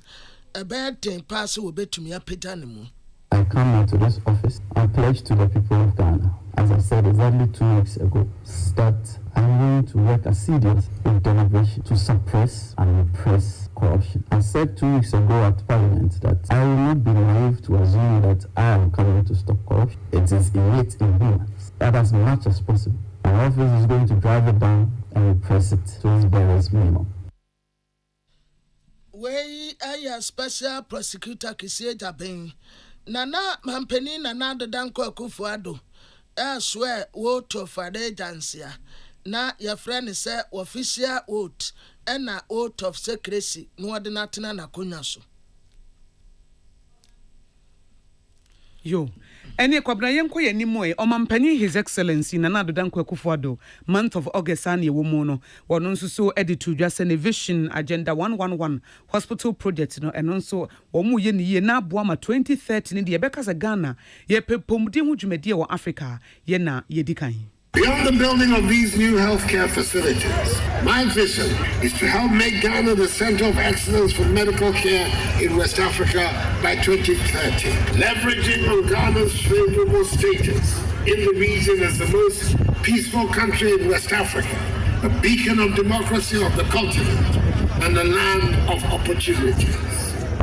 ten pass obetumi apeda ne mu. I come out to this office and pledge to the people of Ghana, as I said exactly 2 weeks ago, that I'm going to work assiduously with deliberation to suppress and repress corruption. I said 2 weeks ago at Parliament that I will not be naive to assume that I am coming to stop corruption. It is innate in humans, that as much as possible. My office is going to drive it down and repress it to its barest minimum. We are special prosecutor Jaben. Nana mampeni nana dodanko akufuado swear vote of agency na your friend say official vote and na oath of secrecy no ordinatena na konya so. Yo ene kwabra yenko ye nimo e omampani his excellency nana dodanko akufuado month of August an ye wo mu no wono nso so editu dwase ne vision agenda 111 hospital project no eno nso wo mu ye ne ye na aboa ma 2030 ne de beka sa Ghana ye pepomdi hu dwumadi wo Africa ye na ye dikan. Beyond the building of these new healthcare facilities, my vision is to help make Ghana the center of excellence for medical care in West Africa by 2030. Leveraging on Ghana's favorable status in the region as the most peaceful country in West Africa, a beacon of democracy of the continent, and a land of opportunities.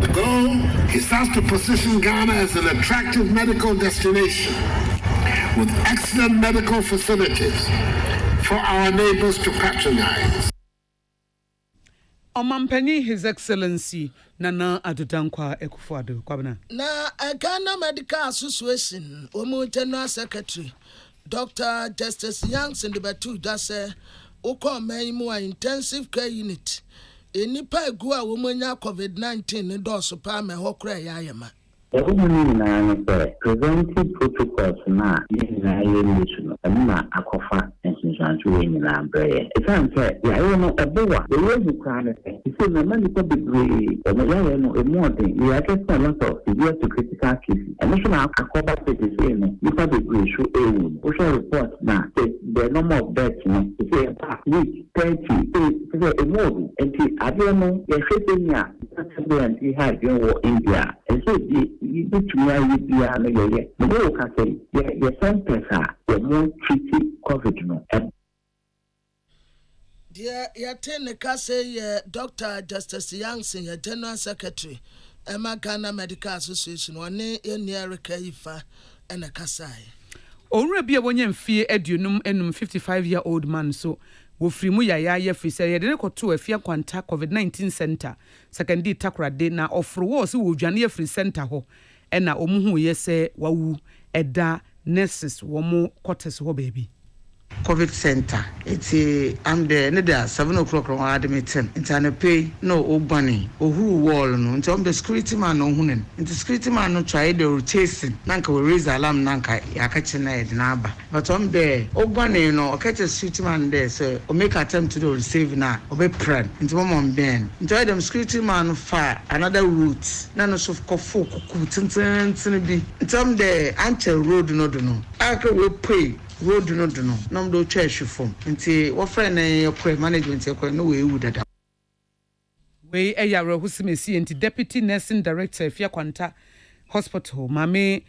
The goal is thus to position Ghana as an attractive medical destination with excellent medical facilities for our neighbors to patronize. Omampani his excellency Nana Adodankwa Ekufuado kwabna. Na Ghana Medical Association omu general secretary Dr. Justice Youngson de Batu da say okọ mu intensive care unit enipa egu a wo nya COVID-19 ne dose pa me hokra ya yema. Preventive protocols na national na akofa ensinsanso nyina breye e san say ya no ebowa the way you can say so na many people be o ya no emodin you are getting a lot of severe to critical cases and national akoba say no you can be show o show report na the number of deaths no say week 30 say emodu and the no ya shepenya that be had in India and so you to me ya no ye no ka say ye centers are more treaty COVID no. Dear Yatene Kase, Dr. Justice Youngson, General Secretary, Emma Ghana Medical Association, one in America, Ifa, and a Kasai. Onre bia wonye mfie aduonum enum 55-year-old man so wo frimu ya free say ye de ko to afia kwanta COVID-19 center secondary takrade na ofro wo se wo dwane free center ho ena omuhu ye se wawu eda nurses wo mo quarters ho baby. COVID center. I'm there 7 o'clock on Admitin. It's an pay no bunny or who wall no until the security man no hunin. And the security man no try the chasing. Nanka will raise alarm nanka yakachina naba. But there, bunny no catch a security man there, so or make attempt to do receive now or be print into one ben. Enjoy them security man fire another route. None of coffee be. There until road no do no. I will pay. Road no do no. Nam do church form. Nti wo friend your management your no we would that. We Eyaro Husimesi and Deputy Nursing Director Fia Kwanta Hospital, Mame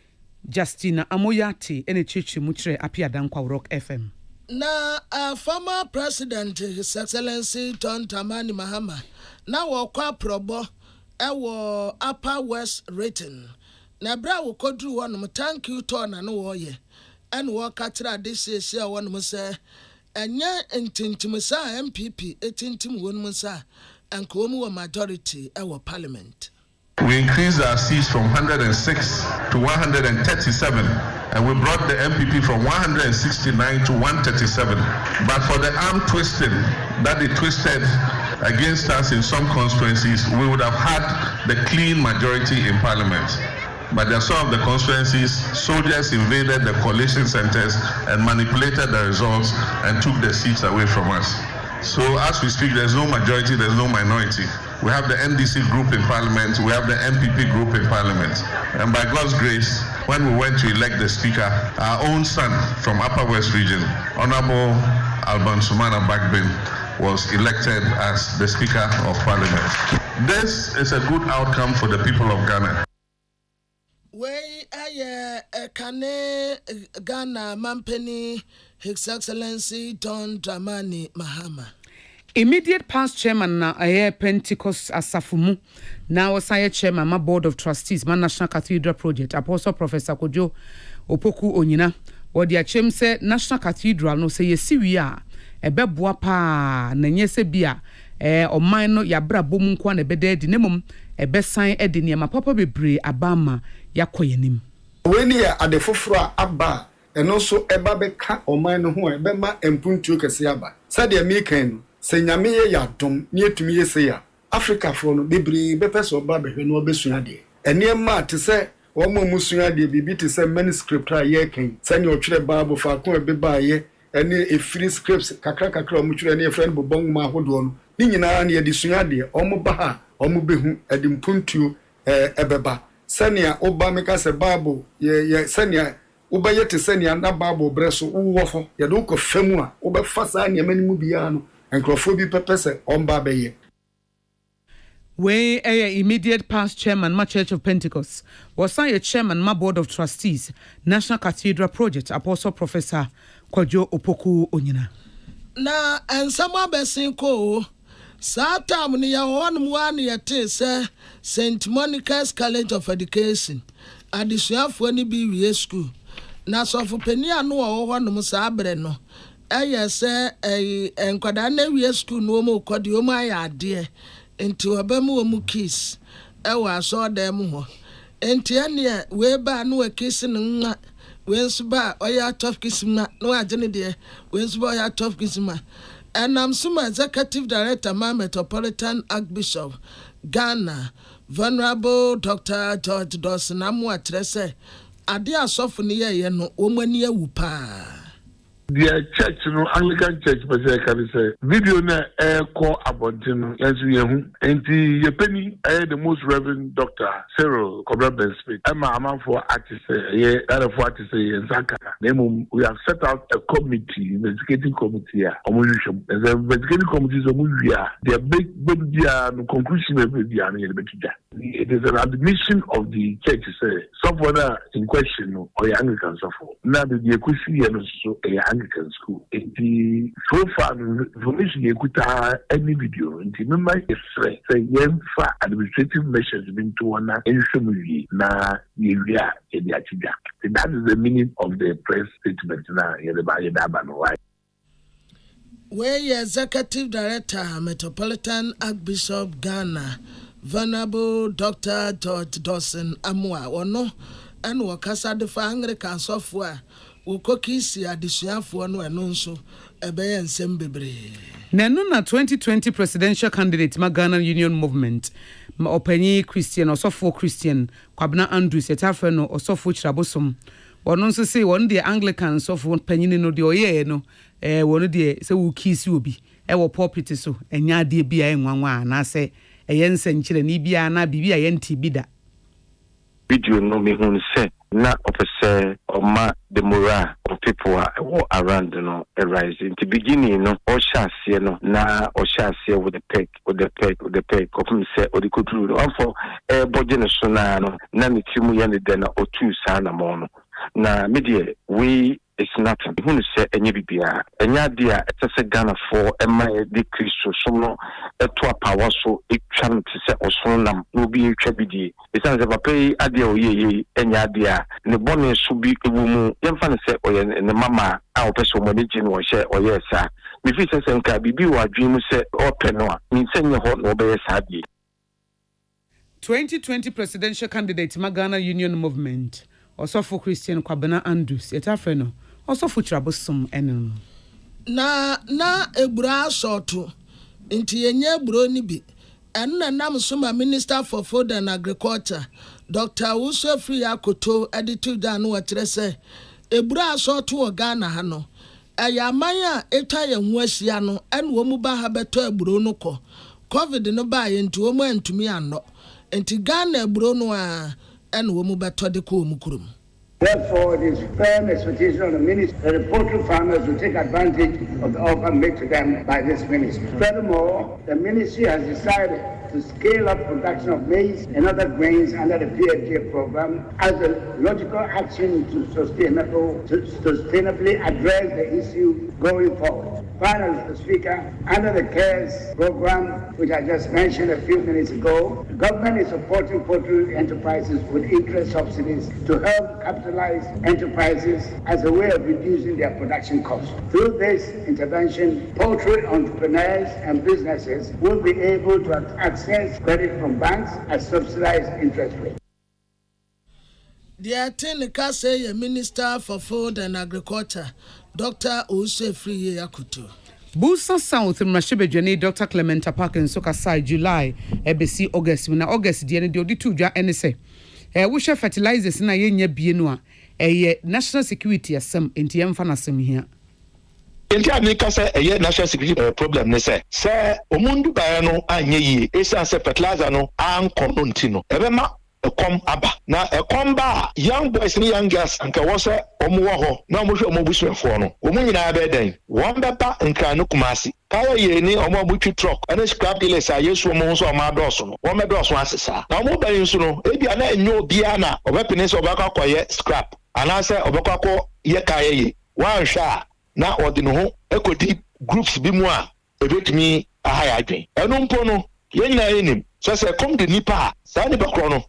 Justina Amoyati, any church mutre apia dankwa Rock FM. Na former President His Excellency John Dramani Mahama na wakwa probo ewo Upper West Rating. Na bra wo kodru wonum thank you to na no wo ye. And walk at this is one musa, and ya intimisa MPP, 18 one musa, and Komu majority our parliament. We increased our seats from 106 to 137, and we brought the MPP from 169 to 137. But for the arm twisting that they twisted against us in some constituencies, we would have had the clean majority in parliament. But there are some of the constituencies, soldiers invaded the coalition centers and manipulated the results and took the seats away from us. So as we speak, there's no majority, there's no minority. We have the NDC group in parliament, we have the MPP group in parliament. And by God's grace, when we went to elect the speaker, our own son from Upper West region, Honorable Alban Sumana Bagbin, was elected as the Speaker of Parliament. This is a good outcome for the people of Ghana. We Akan Ghana Mampeni His Excellency John Dramani Mahama. Immediate past chairman na Pentecost Asafumu. Now was chairman my board of trustees, my National Cathedral Project, Apostle Professor Kojo Opoku Onyina. What the chem say National Cathedral no say yesi wi a ebeboa pa na nyese bia oman no yabra bom nko na ebede di nemom ebesan edi niam papa bebre abama yakoyenim. When ya ade foforo aba eno so eba beka oman no ho ebema empuntuo kese aba. Sade American no se nyame ye yadom ne etumi yese ya Africa fo no bebre bepeso ba behwe no obesua de. Enema te se wo mo musua de bibi te se manuscript a ye kan se ne otwere Bible fa ko ebeba ye ene efiri scripts kakra omo twere ne friend bobon ma hodo no ni nyina na ye de sua de omo ba ha omo behu ede mpuntuo ebeba sania oba meka se Bible ye sania oba yete sania na Bible breso wo ho ye do ko famu a oba fasa ne manimu bia no enkrofo bi pepese omba beye. We immediate past chairman my Church of Pentecost was a chairman my board of trustees National Cathedral Project Apostle Professor Kojo Opoku Onyina. Na ensama besin ko Satam ni ya one yete se St. Monica's College of Education. Adisuafo ni bi wie school. Na sofo pani anu wo ho no sa abre no. Eye se enkwada na wie school no mo kodi o ma ya ade. Enti obamu omu kiss. Ewa aso dem ho. Enti ane we ba no we kiss no nwa. We nso ba oya top kiss ma no agene de. We nso ba oya top kiss ma. And I'm Suma Executive Director, my Metropolitan Archbishop, Ghana, Venerable Dr. George Dawson. I'm what I say. Adia Sophia, you know, woman, you whoop. The church, no Anglican church, but I can say video na call Abontino, as we have, and the penny, the most Reverend Dr. Cyril Cobra Ben Smith. I'm a man for artists, other for artists in Zaka. We have set out a committee, investigating committee, and the investigating committees of Mulia, their big conclusion of the it is an admission of the church, someone in question or Anglican suffer. Now the Yakushi and also a Anglican school. The so far information you could any video and remember if say for administrative measures been to one ensure na area in the Achida. That is the meaning of the press statement now in the Bayadabano. Where Executive Director, Metropolitan Archbishop Ghana, Venerable Dr. George Dawson Amwa, or no, and Wakasa de Anglican software. wokokisi adesuafo no eno nso ebeye nsem bebre na no na 2020 presidential candidate Ghana Union Movement opanyi Christian osofo Christian Kwabena Andrews etafre no osofo Chirabosom wono nso say won the Anglican sofo panyi no de oye no wono de se wo kisi obi wo pulpit so enya de bia enwanwa na se eye nsenkyere ni bia na bibia ye ntibida video no me hun say na officer oma the morale of people are around rising to beginning or share no na or share with the peg of him say or the control for budget so na me timu yane den or two sana mono na media we it's nothing. Who say any bibia? Any idea? It's a Ghana for my decrease so no a power so it channel to say or so nam no be trebidi. It's as if I pay idea or ye any idea. The bonus should be a woman. Young fan say or and the mama our person managing or share or yes sir. If it's a same car, bibi or dream say or penwa. Mean send your hot no be sadly. 2020 presidential candidate Ghana Union Movement. Osofo Christian Kwabena Andrews etafre no osofo Chirabosom enen na ebura soto nti yenye eburo ni bi enna nam soma Minister for Food and Agriculture Dr. Usofri Akoto edited dan no akyere se ebura soto o Ghana ha no ayaman a etwa ye ho ahia no ene wo mu ba ha beto eburo no kɔ covid no ba ye nti wo mu antumi anno nti Ghana eburo no a and woman better the Kumukurum. Therefore, it is firm expectation of the ministry that the poultry farmers will take advantage of the offer made to them by this ministry. Furthermore, the ministry has decided to scale up production of maize and other grains under the PFJ program as a logical action to sustainably address the issue going forward. Finally, Mr. Speaker, under the CARES program, which I just mentioned a few minutes ago, the government is supporting poultry enterprises with interest subsidies to help capitalize enterprises as a way of reducing their production costs. Through this intervention, poultry entrepreneurs and businesses will be able to access credit from banks at subsidized interest rates. The Atenika say Minister for Food and Agriculture, Dr. Usofri Akoto. Busa South Mrashibejani Dr. Clement Apakin Soka Sai July ebesi August na August die ne de odi tudwa ene se wo hwe fertilizers na ye nya bie no a national security asem enti yemfa na asem hia enti anika se national security problem ne se omundu ba no anye yi esa se fertilizer no anko no ntino ebema ekom aba na ekom ba young boys ni young girls anka wo se omo wo ho na omo hwe omo busuafo no omo nyina be den won beba nka no kumasi kaya ye ni omo butwi truck ana scrap dealers a yesu omo so omo adoso no wo medoso asesa na omo ba yinso no ebia na enyo bia na obepene so obakwa koye scrap ana se obakwa ko ye kaya ye wan hwa na odi no ho ekodi groups bi mu a ebetumi ahaya adwen eno mpo no ye nyina yenim so se come the nipa sa ni bakro no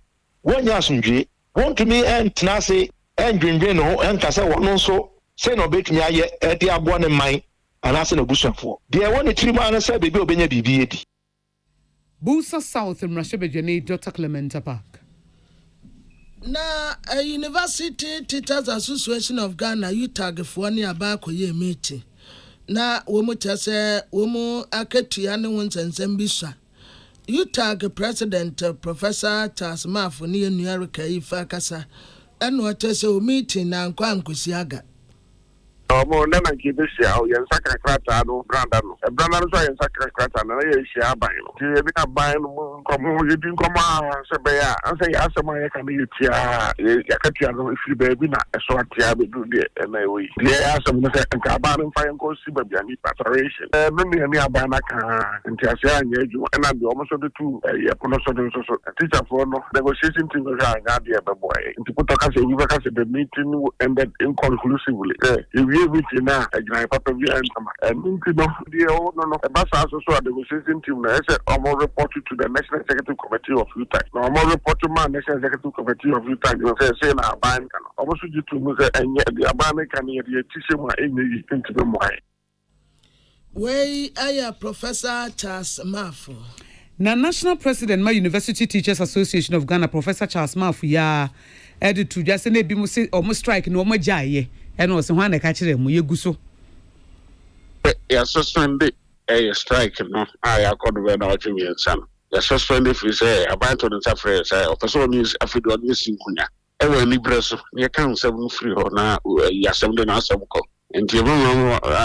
wonya asundwe want to me and tenase endwendwen no enka se wono so se no betumi aye ede abo ne man anase na busuafo de woni trima na se bebi obenya bibi edi Busa South Mrashibejani Dr. Clement Park na a University Teachers Association of Ghana UTAG for ni abako ye meeting na womu tase womu aketua ne wonsensem bisa UTAG President Professor Charles Mafu ni enuarika ifa kasa eno atese o meeting na nkwa nkusiaga omo na na kibisia o yen sakra krata no branda no e branda no so yen sakra krata na ye hia ban no ti e bi na ban no komo ye bi komo se be ya an se ya asema ye kan ye tia ya katia no fi be bi na e so atia be du de na we ye asem no se nka ban no fa yen ko si ba bia ni preparation no ni aban na ka nti ase anya aju na de omo so de tu ye kono so de so teacher for no negotiation team no ga de be boy nti puto ka se we ka se the meeting ended inconclusively everything na agina papa bi antama and no no e basa so the negotiation team na say omo report to the National Executive Committee of UTAG no omo report to National Executive Committee of UTAG no say na ban kan omo so jitu mu say enye the aban kan ye the tise mu enye into the moy we aya Professor Charles Mafu na National President ma University Teachers Association of Ghana Professor Charles Mafu ya editu just na bi mu say omo strike no omo jaye ɛna ɔse ho ana ka kyerɛ mu yɛgu so ya suspend a strike no I called the red out me and son ya suspend if you say about to the suffer say person is afido ni sinkunya e wa ni breso ye kan 7 free ho na ya 7 na asabko nti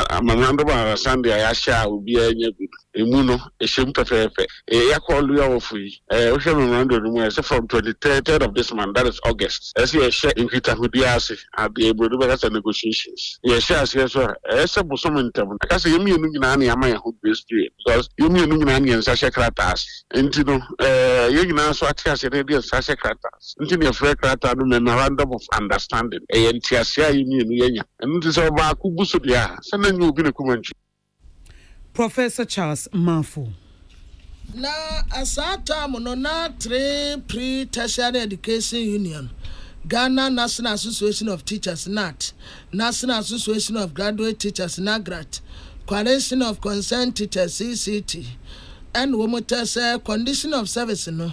amamando ba Sunday ya sha obi anya bi emu no ehim pefefe ya call you off yi o hwe memorandum no mu from 23rd of this month, that is August as you share in Peter Hudiase at the able to negotiations ye share so ese bosom ntem aka say yemi enu nyina na yama ya ho base period because yemi enu nyina na nsa shekratas nti no ye nyina so atiase na dey nsa shekratas nti ne frɛ krata no memorandum of understanding ye ntiase ya yemi enu yenya nti so ba kubuso dia sana nyu obi ne kumanchi Professor Charles Mafu. Na asata mono na 3 pre-tertiary education union Ghana National Association of Teachers NAT, National Association of Graduate Teachers NAGRAT, Coalition of Concerned Teachers CCT, and Womotese Condition of Service no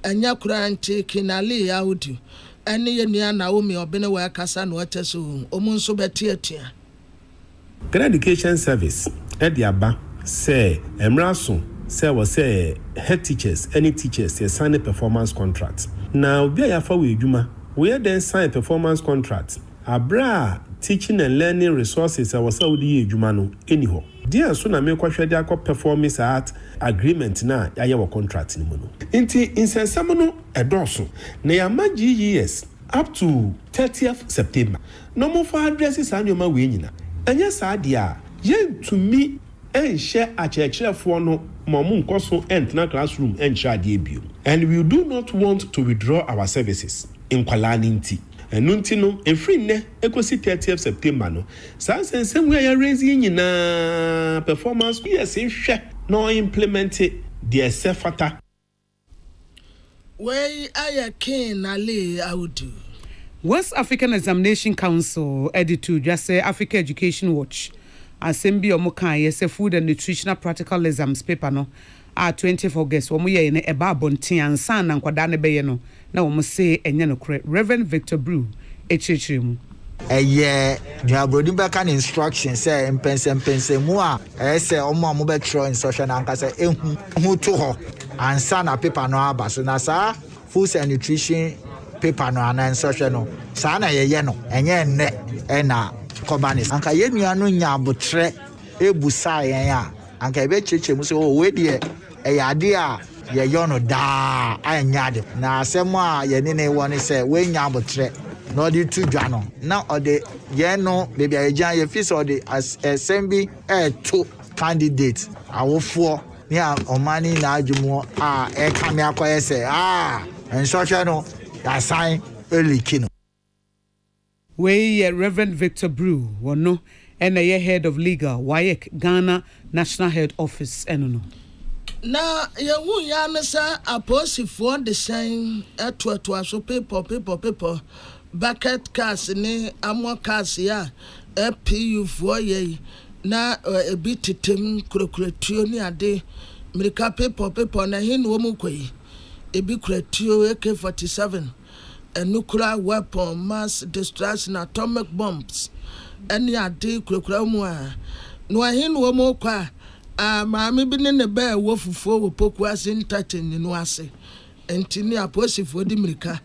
enya kuranti kinali ya udu eni yenia Naomi Obenewa kasa no teso omunso betietia Ghana Education Service Ediaba say Emraso say was say head teachers any teachers they sign a performance contract. Now we are for we then sign a performance contract. Abra teaching and learning resources I was Saudi Jumano anyhow. Dear soon I make question their performance art agreement na ya contract ni mono. Inti insensamono edoso na ya GES up to 30th September. No more for addresses and your ma we nyina. Anya saa dia yen to me and share a church for no momun koso entna classroom and share bio. And we do not want to withdraw our services in Kwalaninti. And nuntino and free ne ekosi 30th September no. Sa same we are raising in performance we are saying share no implement it the sefata. Way I can ali audu. West African Examination Council editor just say Africa Education Watch Assembly omuka yes food and nutritional practical exams paper no 20th August omo ye ne eba bonten ansa na nkwada ne beye no na omo say enye no kre Reverend Victor Brew echechiremu Brody back an instruction say mpense mu a say omo be throw instruction anka say hu to ho ansa na paper no aba so na sa food and nutrition paper no ana instruction no sa na ye no enye nne na kobanis anka ye nua no nya abotre ebusa yen a anka ebe cheche mu so we de ade a ye yo no da anya de na asem a ye ne won say we nya abotre no di tu dwa no na ode ye no baby ajan ye fi so de assembly to candidate awofo ni omani na adwumo a e ka me akoye say instruction no ya sign early kino. We Reverend Victor Brew wono and a head of legal WAEC Ghana National Head Office enono. Na ye wu ya nesa aposifo de sign eto so people bucket cars ni amo cars ya PU for ye na ebi titem krokratuo ni ade America people na hin wo mu kwai ebi kratuo AK-47 a nuclear weapon mass destruction atomic bombs any ade krokra mu a no hin wo mu kwa maame bi ne ba wo fufuo wo poku ase ntachen no ase enti ni aposifo di America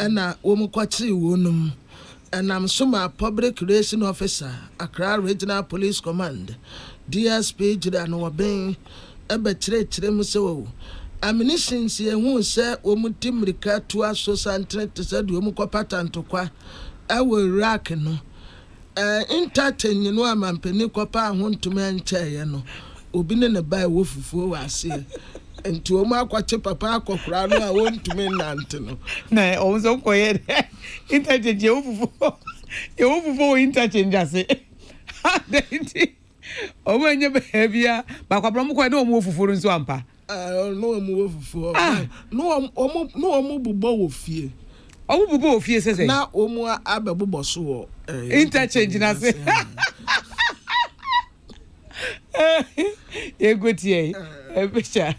na wo mu kwachi wo num and Suma Public Relations Officer, Accra Regional Police Command, DSP Jiran Wabeng, Ebetre Muso. Ammunition see who say Omutim Rika to us so santre to said Yomuko pattern to qua. I will rack no. Entertain you know a man penny-copa want to man chair no. Ubin a by wolf for I see. And to Oma Quache Papa Cocrano, I want to mean Antino. Nay, also quiet. Interchange you for interchange, I say. Oh, when you behavior, but I quite no move for Swampa. No move for no mobile fear. Oh, mobile fear says now, Omo Ababu so interchange, I say. You good, yeah, a picture.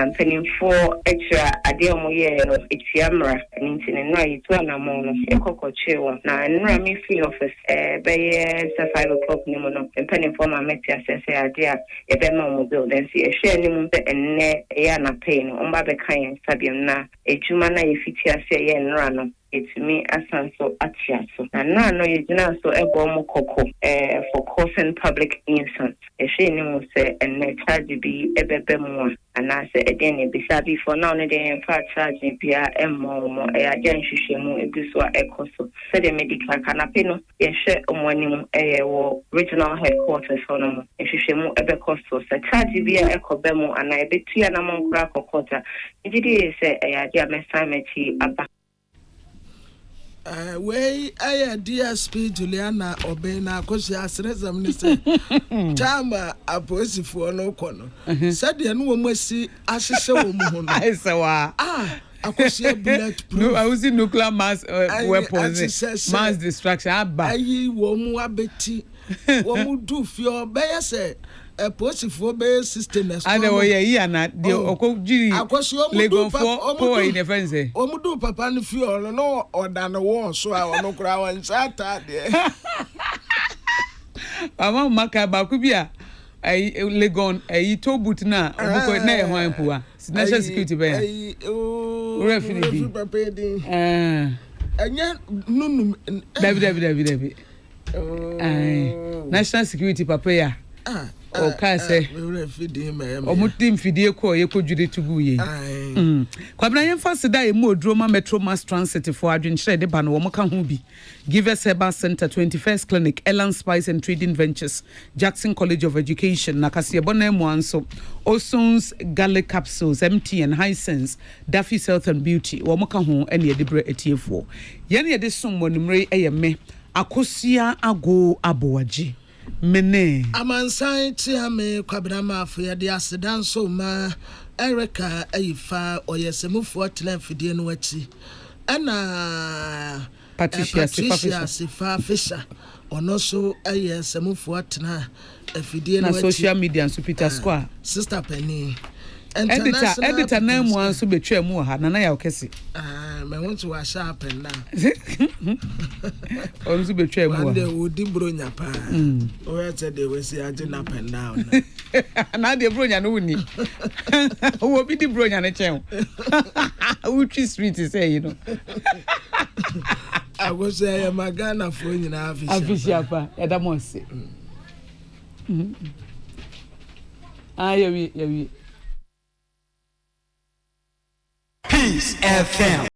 mpanimfoɔ atwa adeɛ ɔmo yɛɛ no etia mmara nti ne nnora yɛtu anamɔ no ɛkɔkɔkye wɔn na nnora me free office bɛyɛ sɛ 5 o'clock ne mu no mpanimfoɔ ma mɛte asɛ sɛ adeɛ a yɛbɛma ɔmo bill then si ɛhwɛ anim sɛ ɛnnɛ ɛyɛ anapɛi no ɔmba bɛka yɛn sabiam na adwuma na yɛfiti ase ɛyɛ nnora no etumi asan so atia so na no yɛgyina so ɛbɔ ɔmo kɔkɔ for causing public nuisance ɛhwɛ anim sɛ ɛnnɛ charge bi ɛbɛbɛ mu a anaasɛ ɛdeɛ ne bisa before now ne deɛ yɛmfa charge bia ɛmmɔ ɔmo ɛyɛ agya nhwehwɛmu egu so a ɛkɔ so sɛdeɛ medical kanape no yɛhwɛ ɔmo anim ɛyɛ wɔ regional headquarters hɔ no mo nhwehwɛmu ɛbɛkɔ so sɛ charge bi a ɛkɔbɛ mu anaa ɛbɛtua na mo nkora akɔkɔta megye di sɛ ɛyɛ ade a mɛsan m'akyi aba. Way I DSP Juliana Obena because asrezam ni se chama aposi for no kono said the no mo si ahihye wo mu ho no aisewa akosia bulletproof no I was in nuclear mass weapons mass destruction aba ayi wo mu abeti wo mu du fio be yese positive be system na and we here na de okojiri legon for poor in the fence omudu papa no fio no oda no wo so a ono kura wan chata de mama maka ba ku bia ai legon ai to boot na obuko na e hwan poa national security be referee papa din anya nunu david national security papa ya okay say omutim fidie ko ye kodwire tugu ye kwabna yemfa seda e mu odroma metro mass transit for adwenkyere de ba no wo ka ho bi Give us Herbal Center 21st Clinic Elan Spice and Trading Ventures Jackson College of Education Nakasie Bonemu anso Osons Garlic Capsules MT and High Sense Daffy's Health and Beauty wo ka ho ene debre etiefo ye ne de som monumre eyeme akosia ago abowaji mene amansan tiame kwabnama afo ye de asedan so ma Erica ayifa oyesemufo tenafidie no achi ana Patricia Sifa Fisher ono so ayesemufo atena afidie no achi na social media so Peter Square Sister Penny editor na mu anso betwa mu ha na ya okese me want to wash up and down onso betwa mu one day we di bronya pa o ya say they we see agin up and down na de bronya no woni wo bi di bronya ne chen Uchi street say you know I go say I magana for nyina afisha pa ya da mo se yewi Peace FM.